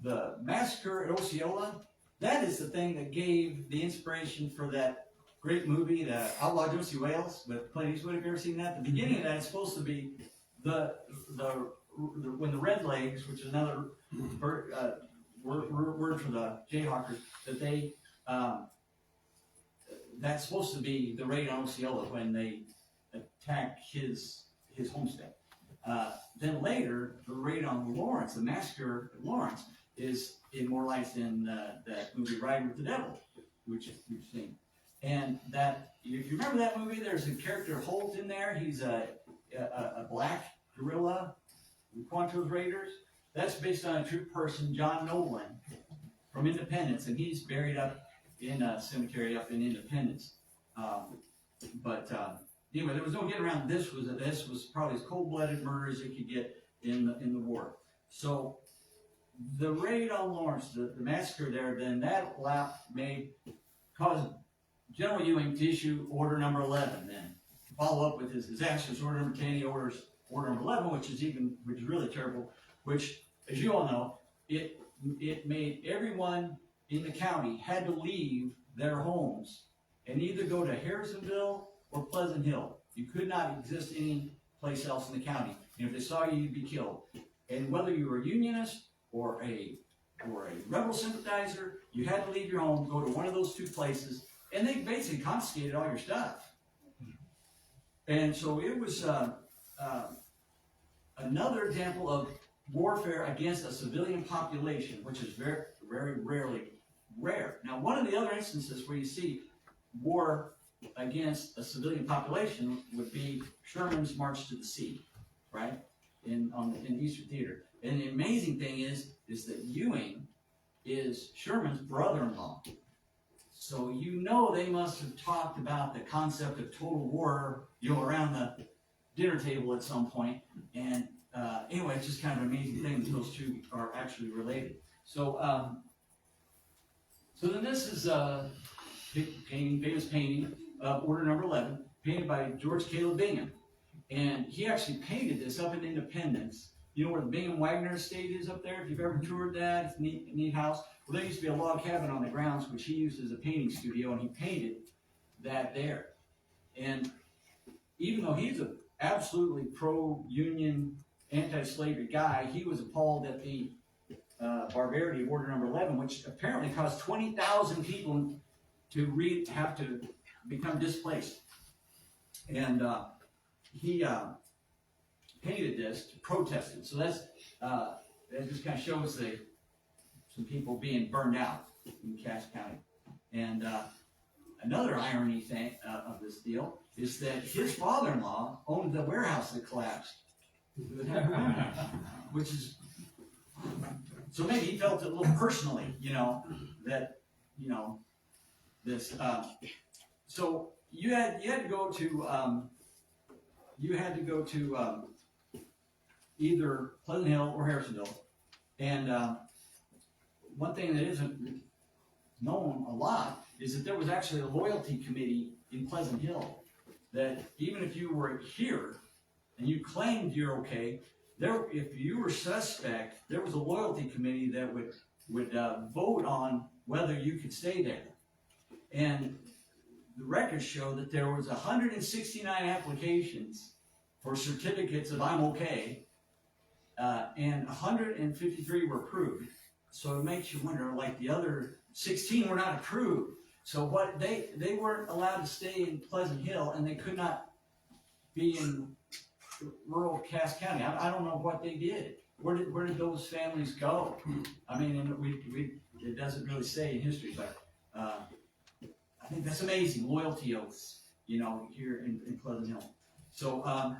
the massacre at Osceola, that is the thing that gave the inspiration for that great movie, The Outlaw Josie Wales, with Clint Eastwood. Have you ever seen that? The beginning of that is supposed to be when the Redlegs, which is another word for the Jayhawkers, that they that's supposed to be the raid on Osceola when they attack his homestead. Then later, the raid on Lawrence, the massacre at Lawrence, is immortalized in that movie Ride with the Devil, which you've seen. And that, if you remember that movie, there's a character Holt in there. He's a black guerrilla in Quanto's Raiders. That's based on a true person, John Nolan, from Independence, and he's buried up in a cemetery up in Independence. Anyway, there was no getting around. This was probably as cold-blooded murder as you could get in the war. So the raid on Lawrence, the massacre there, then that may cause General Ewing to issue Order Number 11. Then follow up with his disasters. Order Number 10, he orders Order Number 11, which is really terrible. Which, as you all know, it made everyone in the county had to leave their homes and either go to Harrisonville or Pleasant Hill. You could not exist any place else in the county. And if they saw you, you'd be killed. And whether you were a Unionist or a rebel sympathizer, you had to leave your home, go to one of those two places, and they basically confiscated all your stuff. And so it was another example of warfare against a civilian population, which is very, very rare. Now, one of the other instances where you see war against a civilian population would be Sherman's March to the Sea, right? In the Eastern Theater. And the amazing thing is that Ewing is Sherman's brother-in-law. So you know they must have talked about the concept of total war, around the dinner table at some point. And anyway, it's just kind of an amazing thing that those two are actually related. So so then this is a painting, famous painting of Order Number 11, painted by George Caleb Bingham. And he actually painted this up in Independence. You know where the Bingham Wagner estate is up there? If you've ever toured that, it's a neat house. Well, there used to be a log cabin on the grounds, which he used as a painting studio, and he painted that there. And even though he's an absolutely pro-union, anti-slavery guy, he was appalled at the barbarity of Order Number 11, which apparently caused 20,000 people to have to become displaced. And he painted this to protest it. So that just kind of shows some people being burned out in Cass County. And another irony of this deal is that his father-in-law owned the warehouse that collapsed, which is, so maybe he felt it a little personally, that, this, so you had to go to, either Pleasant Hill or Harrisonville. And one thing that isn't known a lot is that there was actually a loyalty committee in Pleasant Hill that even if you were here and you claimed you're okay, if you were suspect, there was a loyalty committee that would vote on whether you could stay there. And the records show that there was 169 applications for certificates of I'm okay, and 153 were approved. So it makes you wonder, like the other 16 were not approved. So what they weren't allowed to stay in Pleasant Hill, and they could not be in rural Cass County. I don't know what they did. Where did those families go? I mean, and it doesn't really say in history, but I think that's amazing. Loyalty oaths, here in Pleasant Hill. So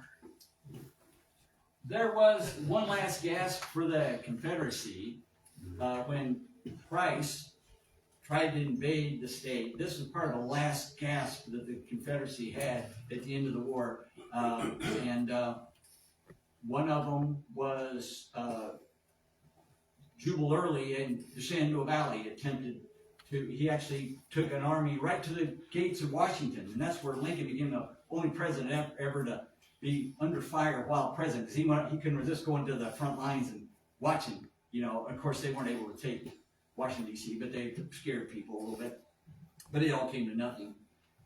there was one last gasp for the Confederacy when Price tried to invade the state. This was part of the last gasp that the Confederacy had at the end of the war. And one of them was Jubal Early in the Shenandoah Valley he actually took an army right to the gates of Washington, and that's where Lincoln became the only president ever to be under fire while president, because he couldn't resist going to the front lines and watching. Of course, they weren't able to take Washington, D.C., but they scared people a little bit. But it all came to nothing,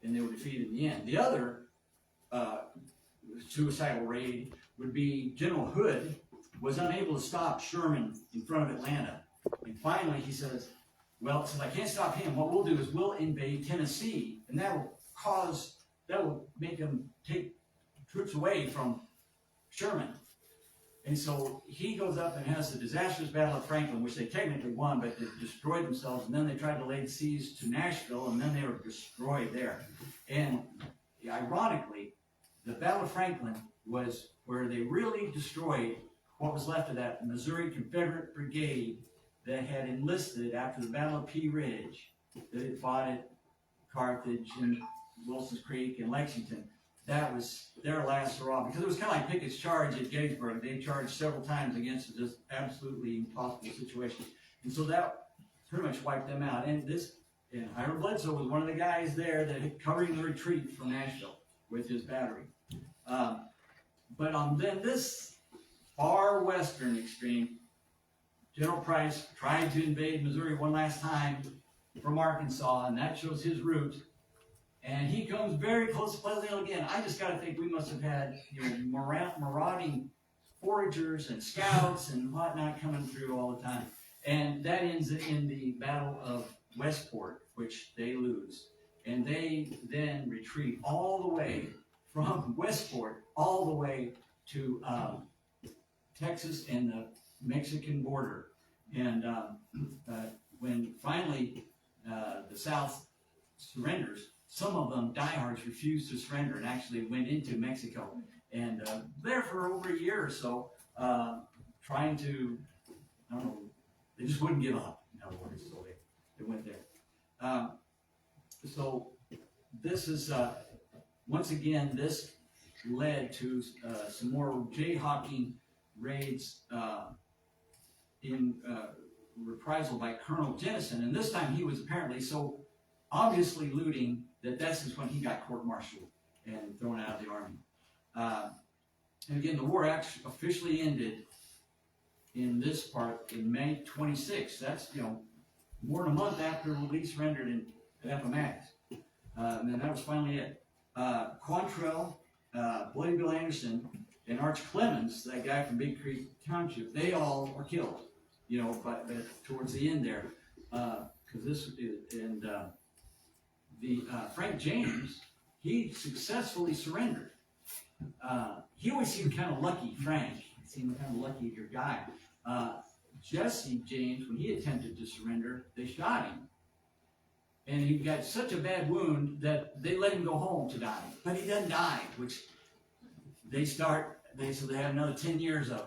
and they were defeated in the end. The other suicidal raid would be General Hood was unable to stop Sherman in front of Atlanta. And finally, he says, well, since I can't stop him, what we'll do is we'll invade Tennessee, and that will make them take troops away from Sherman. And so he goes up and has the disastrous Battle of Franklin, which they technically won, but they destroyed themselves, and then they tried to lay siege to Nashville, and then they were destroyed there. And ironically, the Battle of Franklin was where they really destroyed what was left of that Missouri Confederate Brigade that had enlisted after the Battle of Pea Ridge, that had fought at Carthage and Wilson's Creek and Lexington. That was their last hurrah, because it was kind of like Pickett's charge at Gettysburg. They charged several times against this absolutely impossible situation. And so that pretty much wiped them out. And Hiram Bledsoe was one of the guys there that had covering the retreat from Nashville with his battery. But on then this far western extreme, General Price tried to invade Missouri one last time from Arkansas, and that shows his route. And he comes very close to Pleasant Hill again. I just got to think we must have had marauding foragers and scouts and whatnot coming through all the time. And that ends in the Battle of Westport, which they lose. And they then retreat all the way from Westport all the way to Texas and the Mexican border. And when finally the South surrenders, some of them, diehards, refused to surrender and actually went into Mexico. And there for over a year or so, trying to, they just wouldn't give up. Delaware, so they went there. So this is, once again, this led to some more jayhawking raids in reprisal by Colonel Jennison, and this time he was apparently so obviously looting that this is when he got court-martialed and thrown out of the army. And again, the war actually officially ended in this part in May 26th. That's, more than a month after Lee surrendered at Appomattox. And then that was finally it. Quantrell, Bloody Bill Anderson, and Arch Clemens, that guy from Big Creek Township, they all were killed, but towards the end there. Because this, and Frank James, he successfully surrendered. He always seemed kind of lucky, Frank. He seemed kind of lucky, your guy. Jesse James, when he attempted to surrender, they shot him. And he got such a bad wound that they let him go home to die. But he doesn't die, which so they have another 10 years of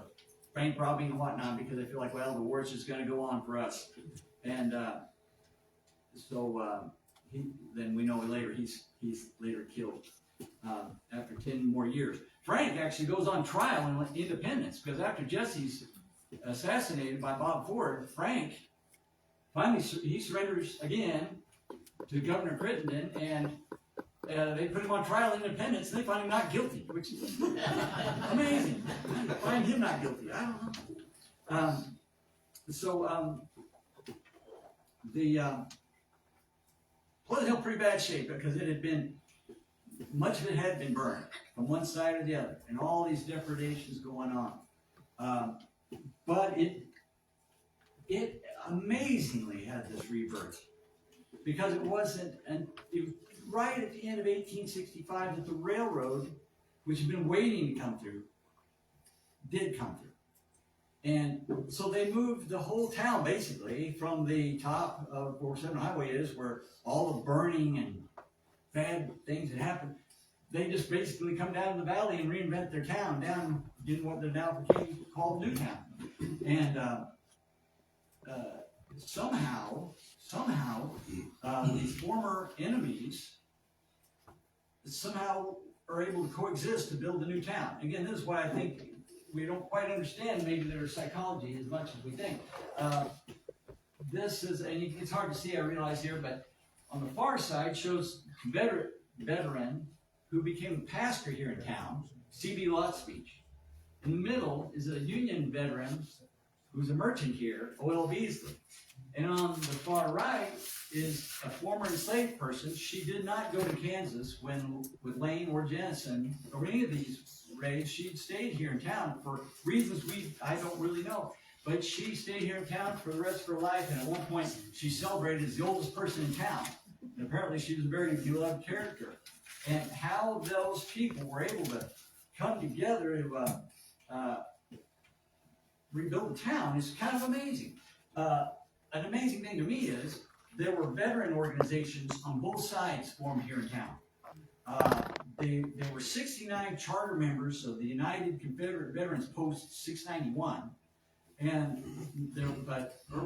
bank robbing and whatnot because they feel like, well, the war's just going to go on for us. And then we know later he's later killed after 10 more years. Frank actually goes on trial in Independence because after Jesse's assassinated by Bob Ford, Frank finally he surrenders again to Governor Crittenden, and they put him on trial in Independence, and they find him not guilty, which is amazing. Find him not guilty. I don't know. The Pleasant Hill pretty bad shape because it had been, much of it had been burned from one side or the other, and all these depredations going on. But it amazingly had this rebirth because it wasn't, and it was right at the end of 1865 that the railroad, which had been waiting to come through, did come through. And so they moved the whole town basically from the top of where 7 Highway is, where all the burning and bad things had happened. They just basically come down to the valley and reinvent their town down in what they're now became called Newtown. And somehow, these former enemies somehow are able to coexist to build a new town. Again, this is why I think we don't quite understand maybe their psychology as much as we think. This is, and it's hard to see, I realize here, but on the far side shows veteran who became a pastor here in town, C.B. Lott's speech. In the middle is a Union veteran who's a merchant here, O.L. Beasley. And on the far right is a former enslaved person. She did not go to Kansas with Lane or Jennison or any of these raids. She stayed here in town for reasons I don't really know. But she stayed here in town for the rest of her life, and at one point she celebrated as the oldest person in town. And apparently she was a very beloved character. And how those people were able to come together to rebuild the town is kind of amazing. An amazing thing to me is there were veteran organizations on both sides formed here in town. There were 69 charter members of the United Confederate Veterans Post 691, and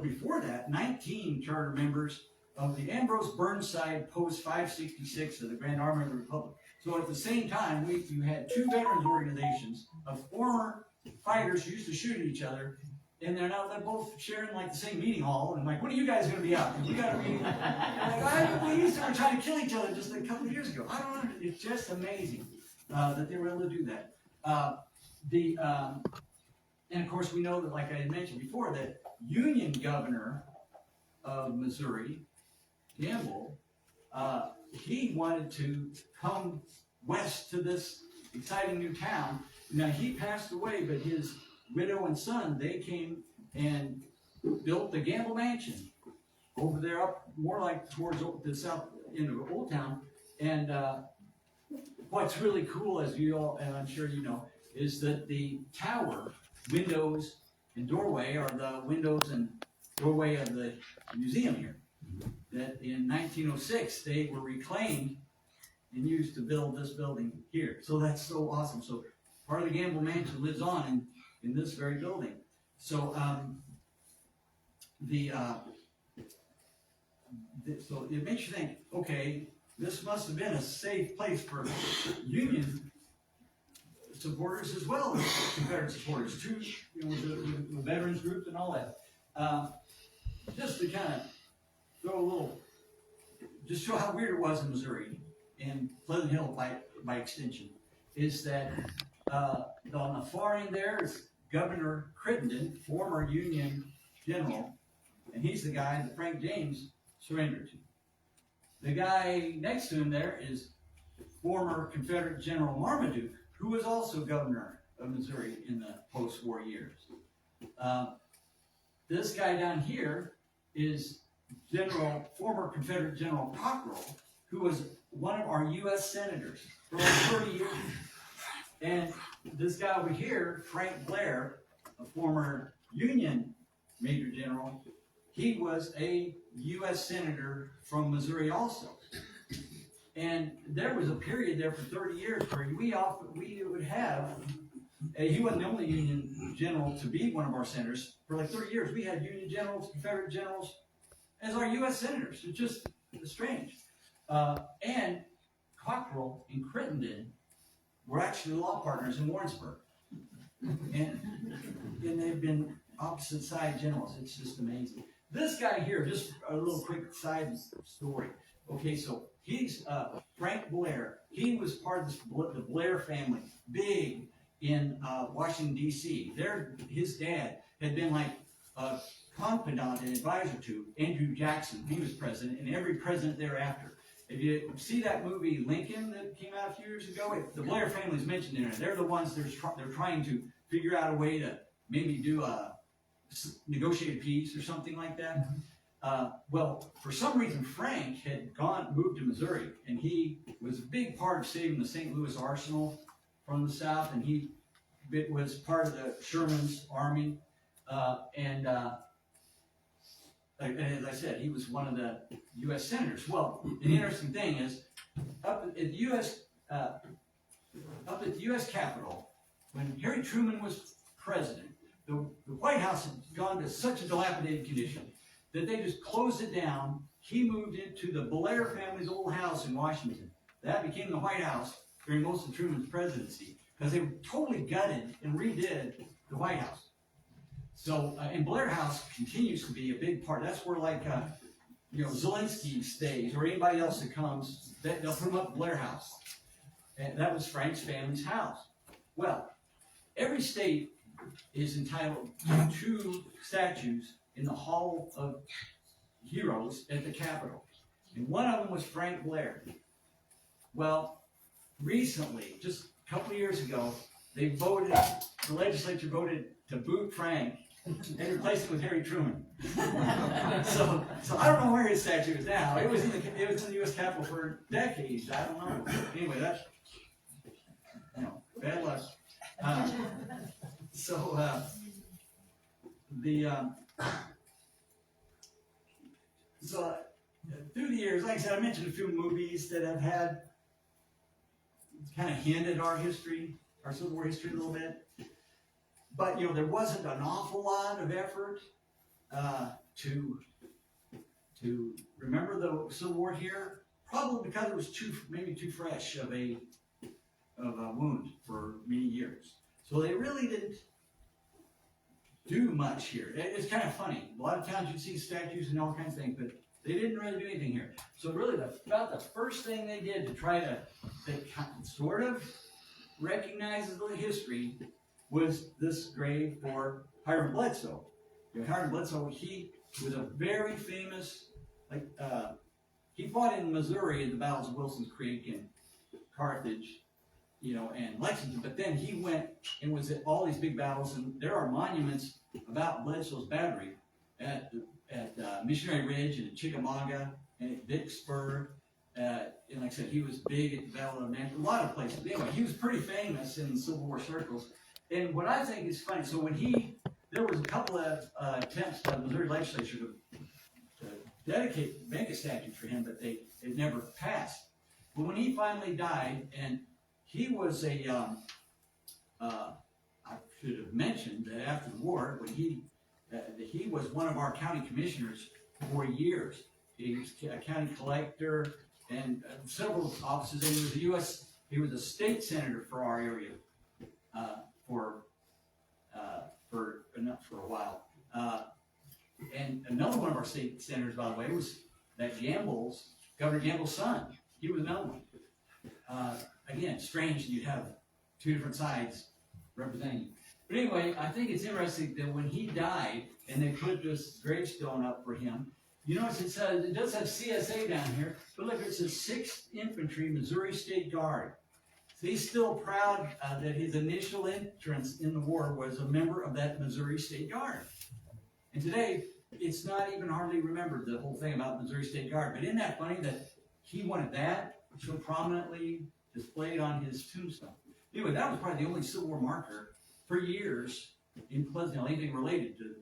before that, 19 charter members of the Ambrose Burnside Post 566 of the Grand Army of the Republic. So at the same time, you had two veterans organizations of former fighters who used to shoot at each other, and they're both sharing like the same meeting hall. And I'm like, when are you guys going to be out? We got a meeting. We used to try to kill each other just a couple of years ago. I don't know. It's just amazing that they were able to do that. And of course, we know that, like I had mentioned before, that Union governor of Missouri, Gamble, he wanted to come west to this exciting new town. Now, he passed away, but his widow and son, they came and built the Gamble Mansion over there up more like towards the south end of Old Town. And what's really cool, as you all, and I'm sure you know, is that the tower, windows, and doorway are the windows and doorway of the museum here. That in 1906, they were reclaimed and used to build this building here. So that's so awesome. So part of the Gamble Mansion lives on in this very building. So so it makes you think, okay, this must have been a safe place for Union supporters as well as Confederate supporters, too, you know, with the veterans groups and all that. Just to kind of throw a little, just show how weird it was in Missouri, and Pleasant Hill by extension, is that on the far end there is Governor Crittenden, former Union general, and he's the guy that Frank James surrendered to. The guy next to him there is former Confederate General Marmaduke, who was also governor of Missouri in the post-war years. This guy down here is former Confederate General Cockrell, who was one of our U.S. senators for over 30 years. And this guy over here, Frank Blair, a former Union Major General, he was a U.S. senator from Missouri also. And there was a period there for 30 years where we would have, he wasn't the only Union general to be one of our senators. For like 30 years, we had Union generals, Confederate generals as our U.S. senators. It's just strange. And Cockrell and Crittenden were actually law partners in Warrensburg. And they've been opposite side generals. It's just amazing. This guy here, just a little quick side story. Okay, so he's Frank Blair. He was part of the Blair family, big in Washington, D.C. His dad had been like a confidant and advisor to Andrew Jackson. He was president, and every president thereafter. If you see that movie Lincoln that came out a few years ago, the Blair family is mentioned in it. They're the ones they're trying to figure out a way to maybe do a negotiated peace or something like that. Well, for some reason, Frank had moved to Missouri, and he was a big part of saving the St. Louis Arsenal from the South, and he was part of the Sherman's army. And as I said, he was one of the U.S. senators. Well, an interesting thing is, up at the U.S. Capitol, when Harry Truman was president, the White House had gone to such a dilapidated condition that they just closed it down. He moved into the Blair family's old house in Washington. That became the White House during most of Truman's presidency, because they totally gutted and redid the White House. So, and Blair House continues to be a big part. That's where, like, Zelensky stays, or anybody else that comes, they'll put them up at Blair House. And that was Frank's family's house. Well, every state is entitled to 2 statues in the Hall of Heroes at the Capitol. And one of them was Frank Blair. Well, recently, just a couple of years ago, the legislature voted to boot Frank and replace it with Harry Truman. So I don't know where his statue is now. It was in the U.S. Capitol for decades. I don't know. Anyway, that's bad luck. Through the years, like I said, I mentioned a few movies that have had kind of hinted our history, our Civil War history a little bit. But, there wasn't an awful lot of effort to remember the Civil War here, probably because it was maybe too fresh of a wound for many years. So they really didn't do much here. It's kind of funny. A lot of times you see statues and all kinds of things, but they didn't really do anything here. So really, about the first thing they did to try to sort of recognize the history was this grave for Hiram Bledsoe. Hiram Bledsoe, he was a very famous, he fought in Missouri in the battles of Wilson's Creek and Carthage, and Lexington, but then he went and was at all these big battles, and there are monuments about Bledsoe's battery at Missionary Ridge and at Chickamauga and at Vicksburg. And like I said, he was big at the Battle of Nantucket, a lot of places. But anyway, he was pretty famous in the Civil War circles. And what I think is funny, so there was a couple of attempts by the Missouri legislature to make a statue for him, but it never passed. But when he finally died, and he was I should have mentioned that after the war, when he was one of our county commissioners for years. He was a county collector and several offices. And he was a state senator for our area for a while. And another one of our state senators, by the way, was Governor Gamble's son. He was another one. Again, strange you'd have two different sides representing. But anyway, I think it's interesting that when he died and they put this gravestone up for him, you notice it does have CSA down here, but look, it says 6th Infantry Missouri State Guard. So he's still proud that his initial entrance in the war was a member of that Missouri State Guard. And today, it's not even hardly remembered, the whole thing about Missouri State Guard. But isn't that funny that he wanted that so prominently displayed on his tombstone? Anyway, that was probably the only Civil War marker for years in Pleasant Hill, anything related to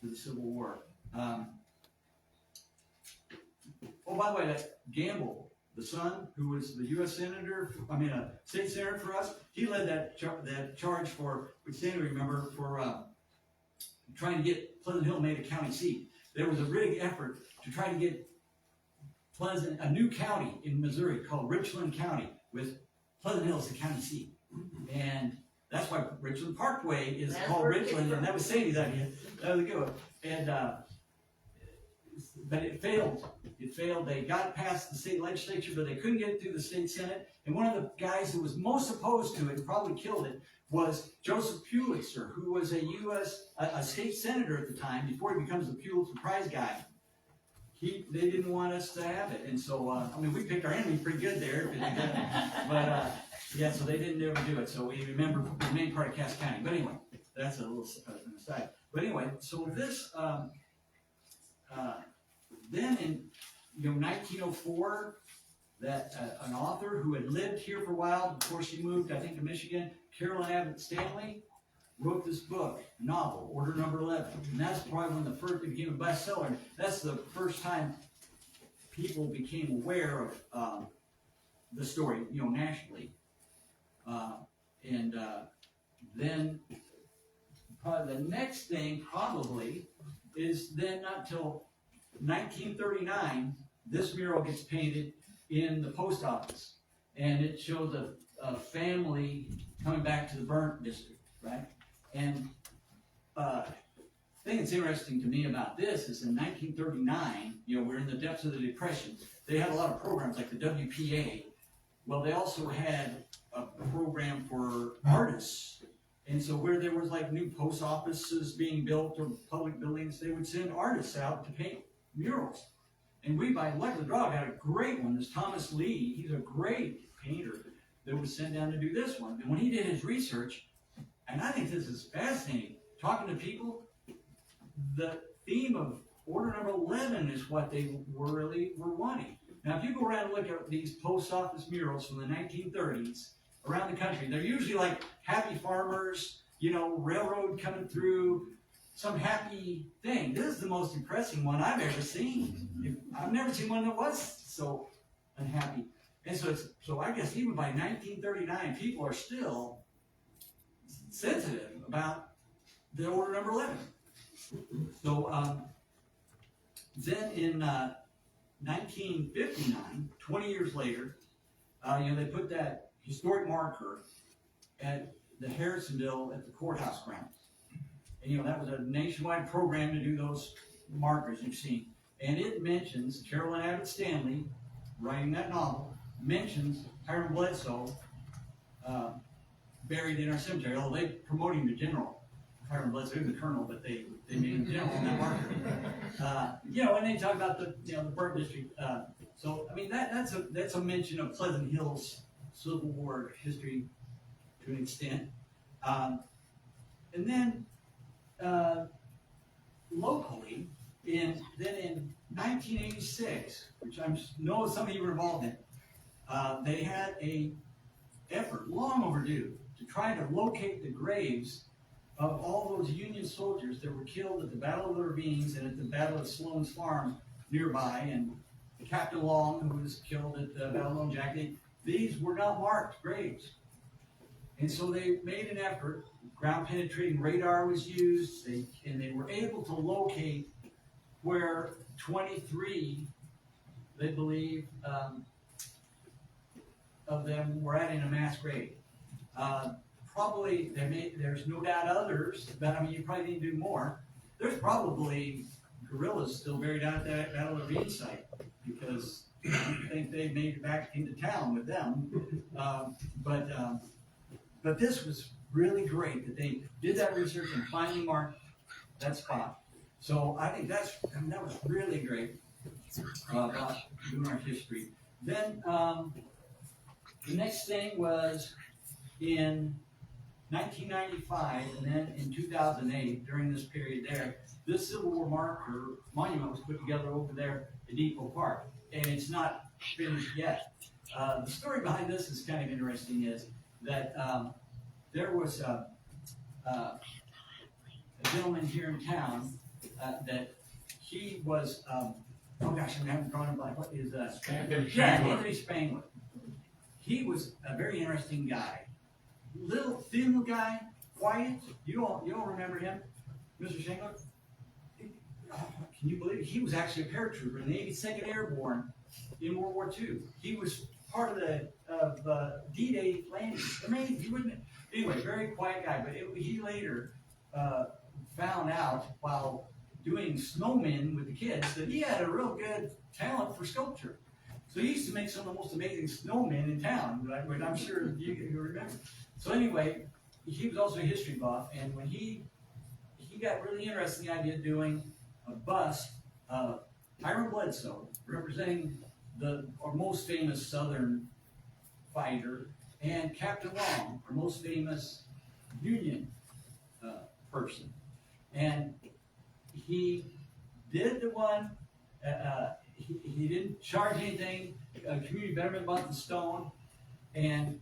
the Civil War. Oh, by the way, that Gamble, the son, who was the U.S. senator, a state senator for us, he led that charge for, which Sandy remember, for trying to get Pleasant Hill made a county seat. There was a big effort to try to get a new county in Missouri called Richland County, with Pleasant Hill as the county seat. And that's why Richland Parkway is called Richland, and that was Sandy's idea. That was a good one. And, but it failed. It failed. They got past the state legislature, but they couldn't get it through the state senate. And one of the guys who was most opposed to it and probably killed it was Joseph Pulitzer, who was a state senator at the time before he becomes the Pulitzer Prize guy. They didn't want us to have it, and so we picked our enemy pretty good there. But so they didn't ever do it. So we remember the main part of Cass County. But anyway, that's a little aside. But anyway, so this. Then in 1904, that an author who had lived here for a while before she moved, I think, to Michigan, Carolyn Abbott Stanley, wrote this book, novel, Order Number 11. And that's probably when it became a bestseller. And that's the first time people became aware of the story, nationally. Then probably the next thing is then not till 1939, this mural gets painted in the post office, and it shows a family coming back to the burnt district, right? And the thing that's interesting to me about this is in 1939, we're in the depths of the Depression. They had a lot of programs like the WPA. Well, they also had a program for artists. And so where there was like new post offices being built or public buildings, they would send artists out to paint murals. And we, by luck of the draw, had a great one. This Thomas Lee, he's a great painter that was sent down to do this one. And when he did his research, and I think this is fascinating, talking to people, the theme of Order Number 11 is what they really were wanting. Now, if you go around and look at these post office murals from the 1930s around the country, they're usually like happy farmers, railroad coming through, some happy thing. This is the most depressing one I've ever seen. I've never seen one that was so unhappy. And so I guess even by 1939, people are still sensitive about the Order Number 11. So then in 1959, 20 years later, they put that historic marker at the Harrisonville at the courthouse grounds. And that was a nationwide program to do those markers you've seen. And it mentions Carolyn Abbott Stanley, writing that novel, mentions Hiram Bledsoe buried in our cemetery. Although they promoted him to general. Hiram Bledsoe, he was a colonel, but they made him general on that marker. And they talk about the burnt district. That's a mention of Pleasant Hill's Civil War history to an extent. And then locally, in 1986, which I know some of you were involved in, they had a effort, long overdue, to try to locate the graves of all those Union soldiers that were killed at the Battle of the Ravines and at the Battle of Sloan's Farm nearby, and Captain Long, who was killed at the Battle of Lone Jack. These were not marked graves. And so they made an effort. Ground penetrating radar was used, and they were able to locate where 23 they believe, of them were at in a mass grave. Probably, there's no doubt others, but I mean, you probably need to do more. There's probably guerrillas still buried out at that Battle of Ravine site, because I don't think they made it back into town with them. But this was really great that they did that research and finally marked that spot. So I think that was really great about doing our history. Then the next thing was in 1995, and then in 2008, during this period there, this Civil War marker monument was put together over there at Depot Park, and it's not finished yet. The story behind this is kind of interesting, is that there was a gentleman here in town that he was, oh gosh, I'm having drawn a blank. What is that? Anthony Spangler. He was a very interesting guy. Little, thin guy, quiet. You don't remember him, Mr. Spangler? Can you believe it? He was actually a paratrooper in the 82nd Airborne in World War II. He was part of the D-Day landing. Amazing, you wouldn't. Anyway, very quiet guy. But he later found out while doing snowmen with the kids that he had a real good talent for sculpture. So he used to make some of the most amazing snowmen in town, but I'm sure you remember. So anyway, he was also a history buff, and when he got really interested in the idea of doing a bust of Hiram Bledsoe, representing our most famous Southern fighter, and Captain Long, our most famous Union person. And he did the one, he didn't charge anything, community betterment bought the stone, and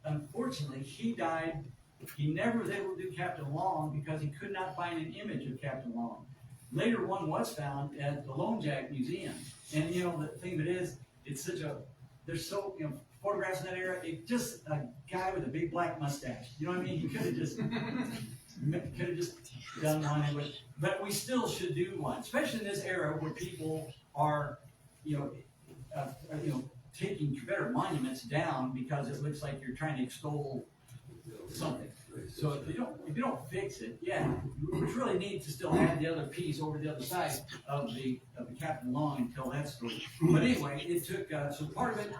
unfortunately he died. He never was able to do Captain Long because he could not find an image of Captain Long. Later one was found at the Lone Jack Museum. And you know, the thing of it is, there's photographs in that era, it's just a guy with a big black mustache. You know what I mean? He could have just done one, but we still should do one, especially in this era where people are, taking Confederate monuments down because it looks like you're trying to extol something. So if you don't fix it, which really needs to still add the other piece over the other side of the Captain Long and tell that story. But anyway, it took so part of it,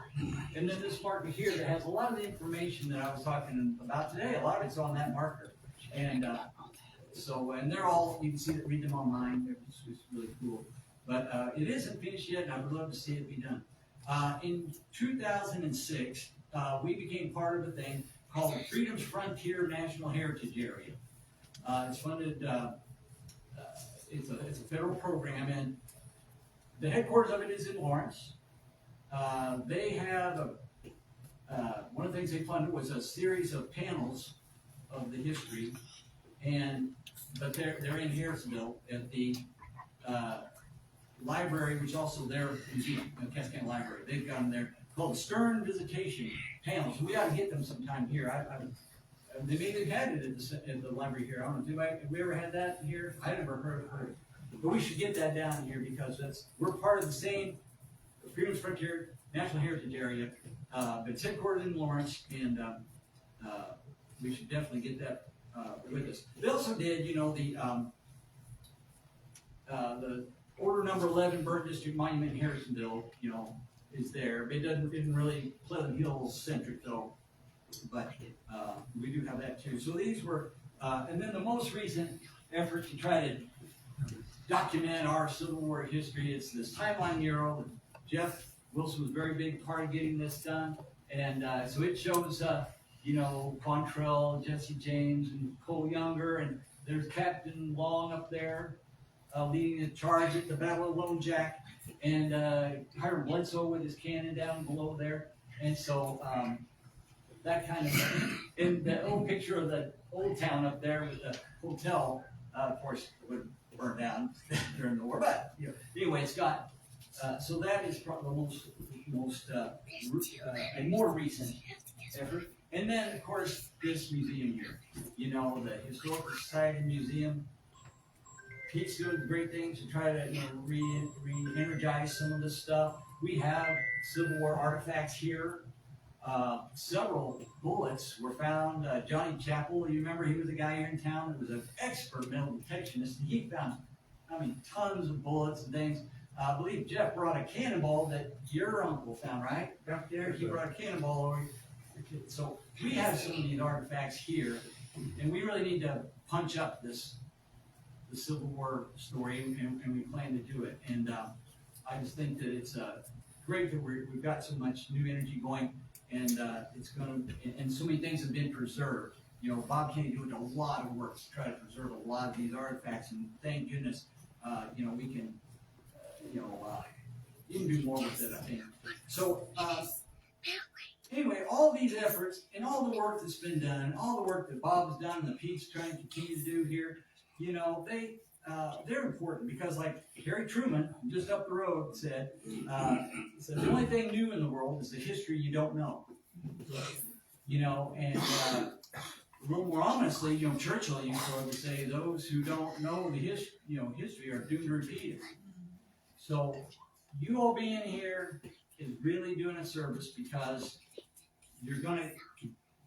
and then this marker here that has a lot of the information that I was talking about today. A lot of it's on that marker, and and they're all, you can see that, read them online. It's really cool. But it isn't finished yet, and I would love to see it be done. In 2006, we became part of a thing called the Freedom's Frontier National Heritage Area. It's funded, it's a federal program, and the headquarters of it is in Lawrence. They have one of the things they funded was a series of panels of the history, but they're in Harrisonville at the library, which is also their museum, the Cass County Library. They've got them there called the Stern Visitation Panels. We ought to get them sometime here. They may have had it at the library here. I don't know. Have we ever had that here? I never heard of it. But we should get that down here because we're part of the same Freedom's Frontier National Heritage Area. But it's headquartered in Lawrence, and we should definitely get that with us. They also did, the Order Number 11 Burnt District Monument in Harrisonville, is there. It isn't really Pleasant Hills centric though, but we do have that too. So these were, and then the most recent effort to try to document our Civil War history, it's this timeline mural. Jeff Wilson was a very big part of getting this done, and so it shows, Quantrell, Jesse James, and Cole Younger, and there's Captain Long up there leading the charge at the Battle of Lone Jack, and Hiram Bledsoe with his cannon down below there. And so that kind of thing. And the old picture of the old town up there with the hotel, of course, would burn down during the war. But anyway, it's got, so that is probably the most and more recent effort. And then, of course, this museum here, the Historical Society Museum. Pete's doing great things to try to, re-energize some of this stuff. We have Civil War artifacts here. Several bullets were found. Johnny Chappell, you remember he was a guy here in town that was an expert metal detectionist, and he found, tons of bullets and things. I believe Jeff brought a cannonball that your uncle found, right? Back there, he brought a cannonball over. So we have some of these artifacts here, and we really need to punch up the Civil War story, and we plan to do it. And I just think that it's great that we've got so much new energy going, and it's going to, and so many things have been preserved. Bob Kenny doing a lot of work to try to preserve a lot of these artifacts, and thank goodness, we can, you can do more with it, I think. So, anyway, all these efforts and all the work that's been done, and all the work that Bob's done and the Pete's trying to continue to do here, they're important because, like Harry Truman, just up the road, said the only thing new in the world is the history you don't know. And a little more ominously, Churchill used to say, those who don't know the history are doomed to repeat it. So you all being here is really doing a service because you're going to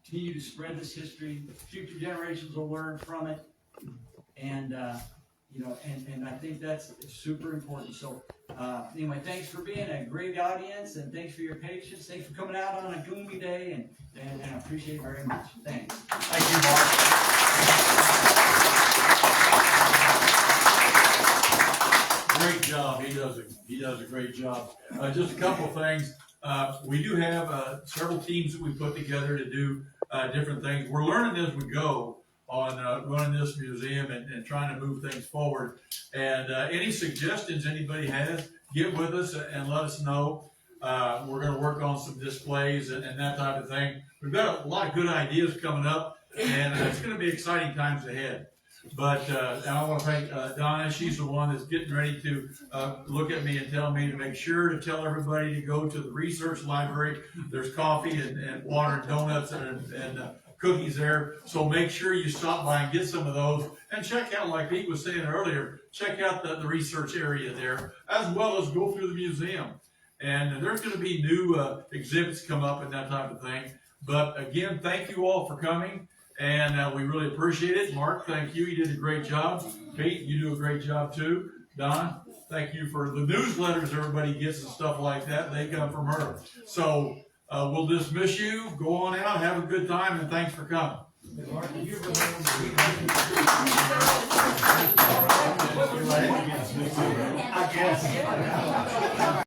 continue to spread this history. Future generations will learn from it. And, and I think that's super important. So, anyway, thanks for being a great audience, and thanks for your patience. Thanks for coming out on a gloomy day, and I appreciate it very much. Thanks. Thank you, Mark. Great job. He does a great job. Just a couple of things. We do have several teams that we put together to do different things. We're learning as we go on running this museum and trying to move things forward. And any suggestions anybody has, get with us and let us know. We're going to work on some displays and that type of thing. We've got a lot of good ideas coming up, and it's going to be exciting times ahead. But I want to thank Donna. She's the one that's getting ready to look at me and tell me to make sure to tell everybody to go to the research library. There's coffee and water and donuts and cookies there. So make sure you stop by and get some of those. And check out, like Pete was saying earlier, check out the research area there, as well as go through the museum. And there's going to be new exhibits come up and that type of thing. But again, thank you all for coming. And we really appreciate it. Mark, thank you. You did a great job. Pete, you do a great job too. Don, thank you for the newsletters everybody gets and stuff like that. They come from her. So we'll dismiss you. Go on out. Have a good time. And thanks for coming. Mark, did you ever I guess.